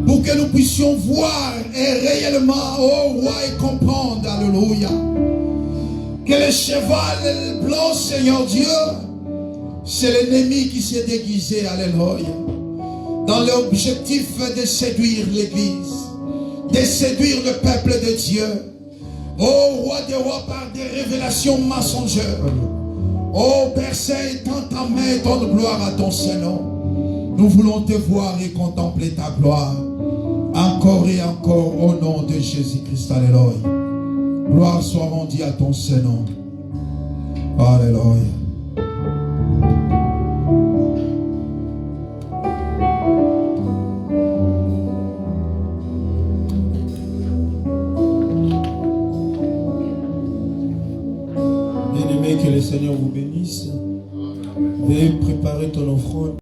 pour que nous puissions voir et réellement, oh roi, et comprendre, alléluia, que le cheval blanc, Seigneur Dieu, c'est l'ennemi qui s'est déguisé, alléluia, dans l'objectif de séduire l'Église, de séduire le peuple de Dieu. Oh roi des rois, par des révélations mensongères. Oh Père Saint, tends ta main, donne gloire à ton Saint-Nom. Nous voulons te voir et contempler ta gloire. Encore et encore au nom de Jésus-Christ. Alléluia. Gloire soit rendue à ton Saint-Nom. Alléluia. Que le Seigneur vous bénisse. Veuillez préparer ton offrande.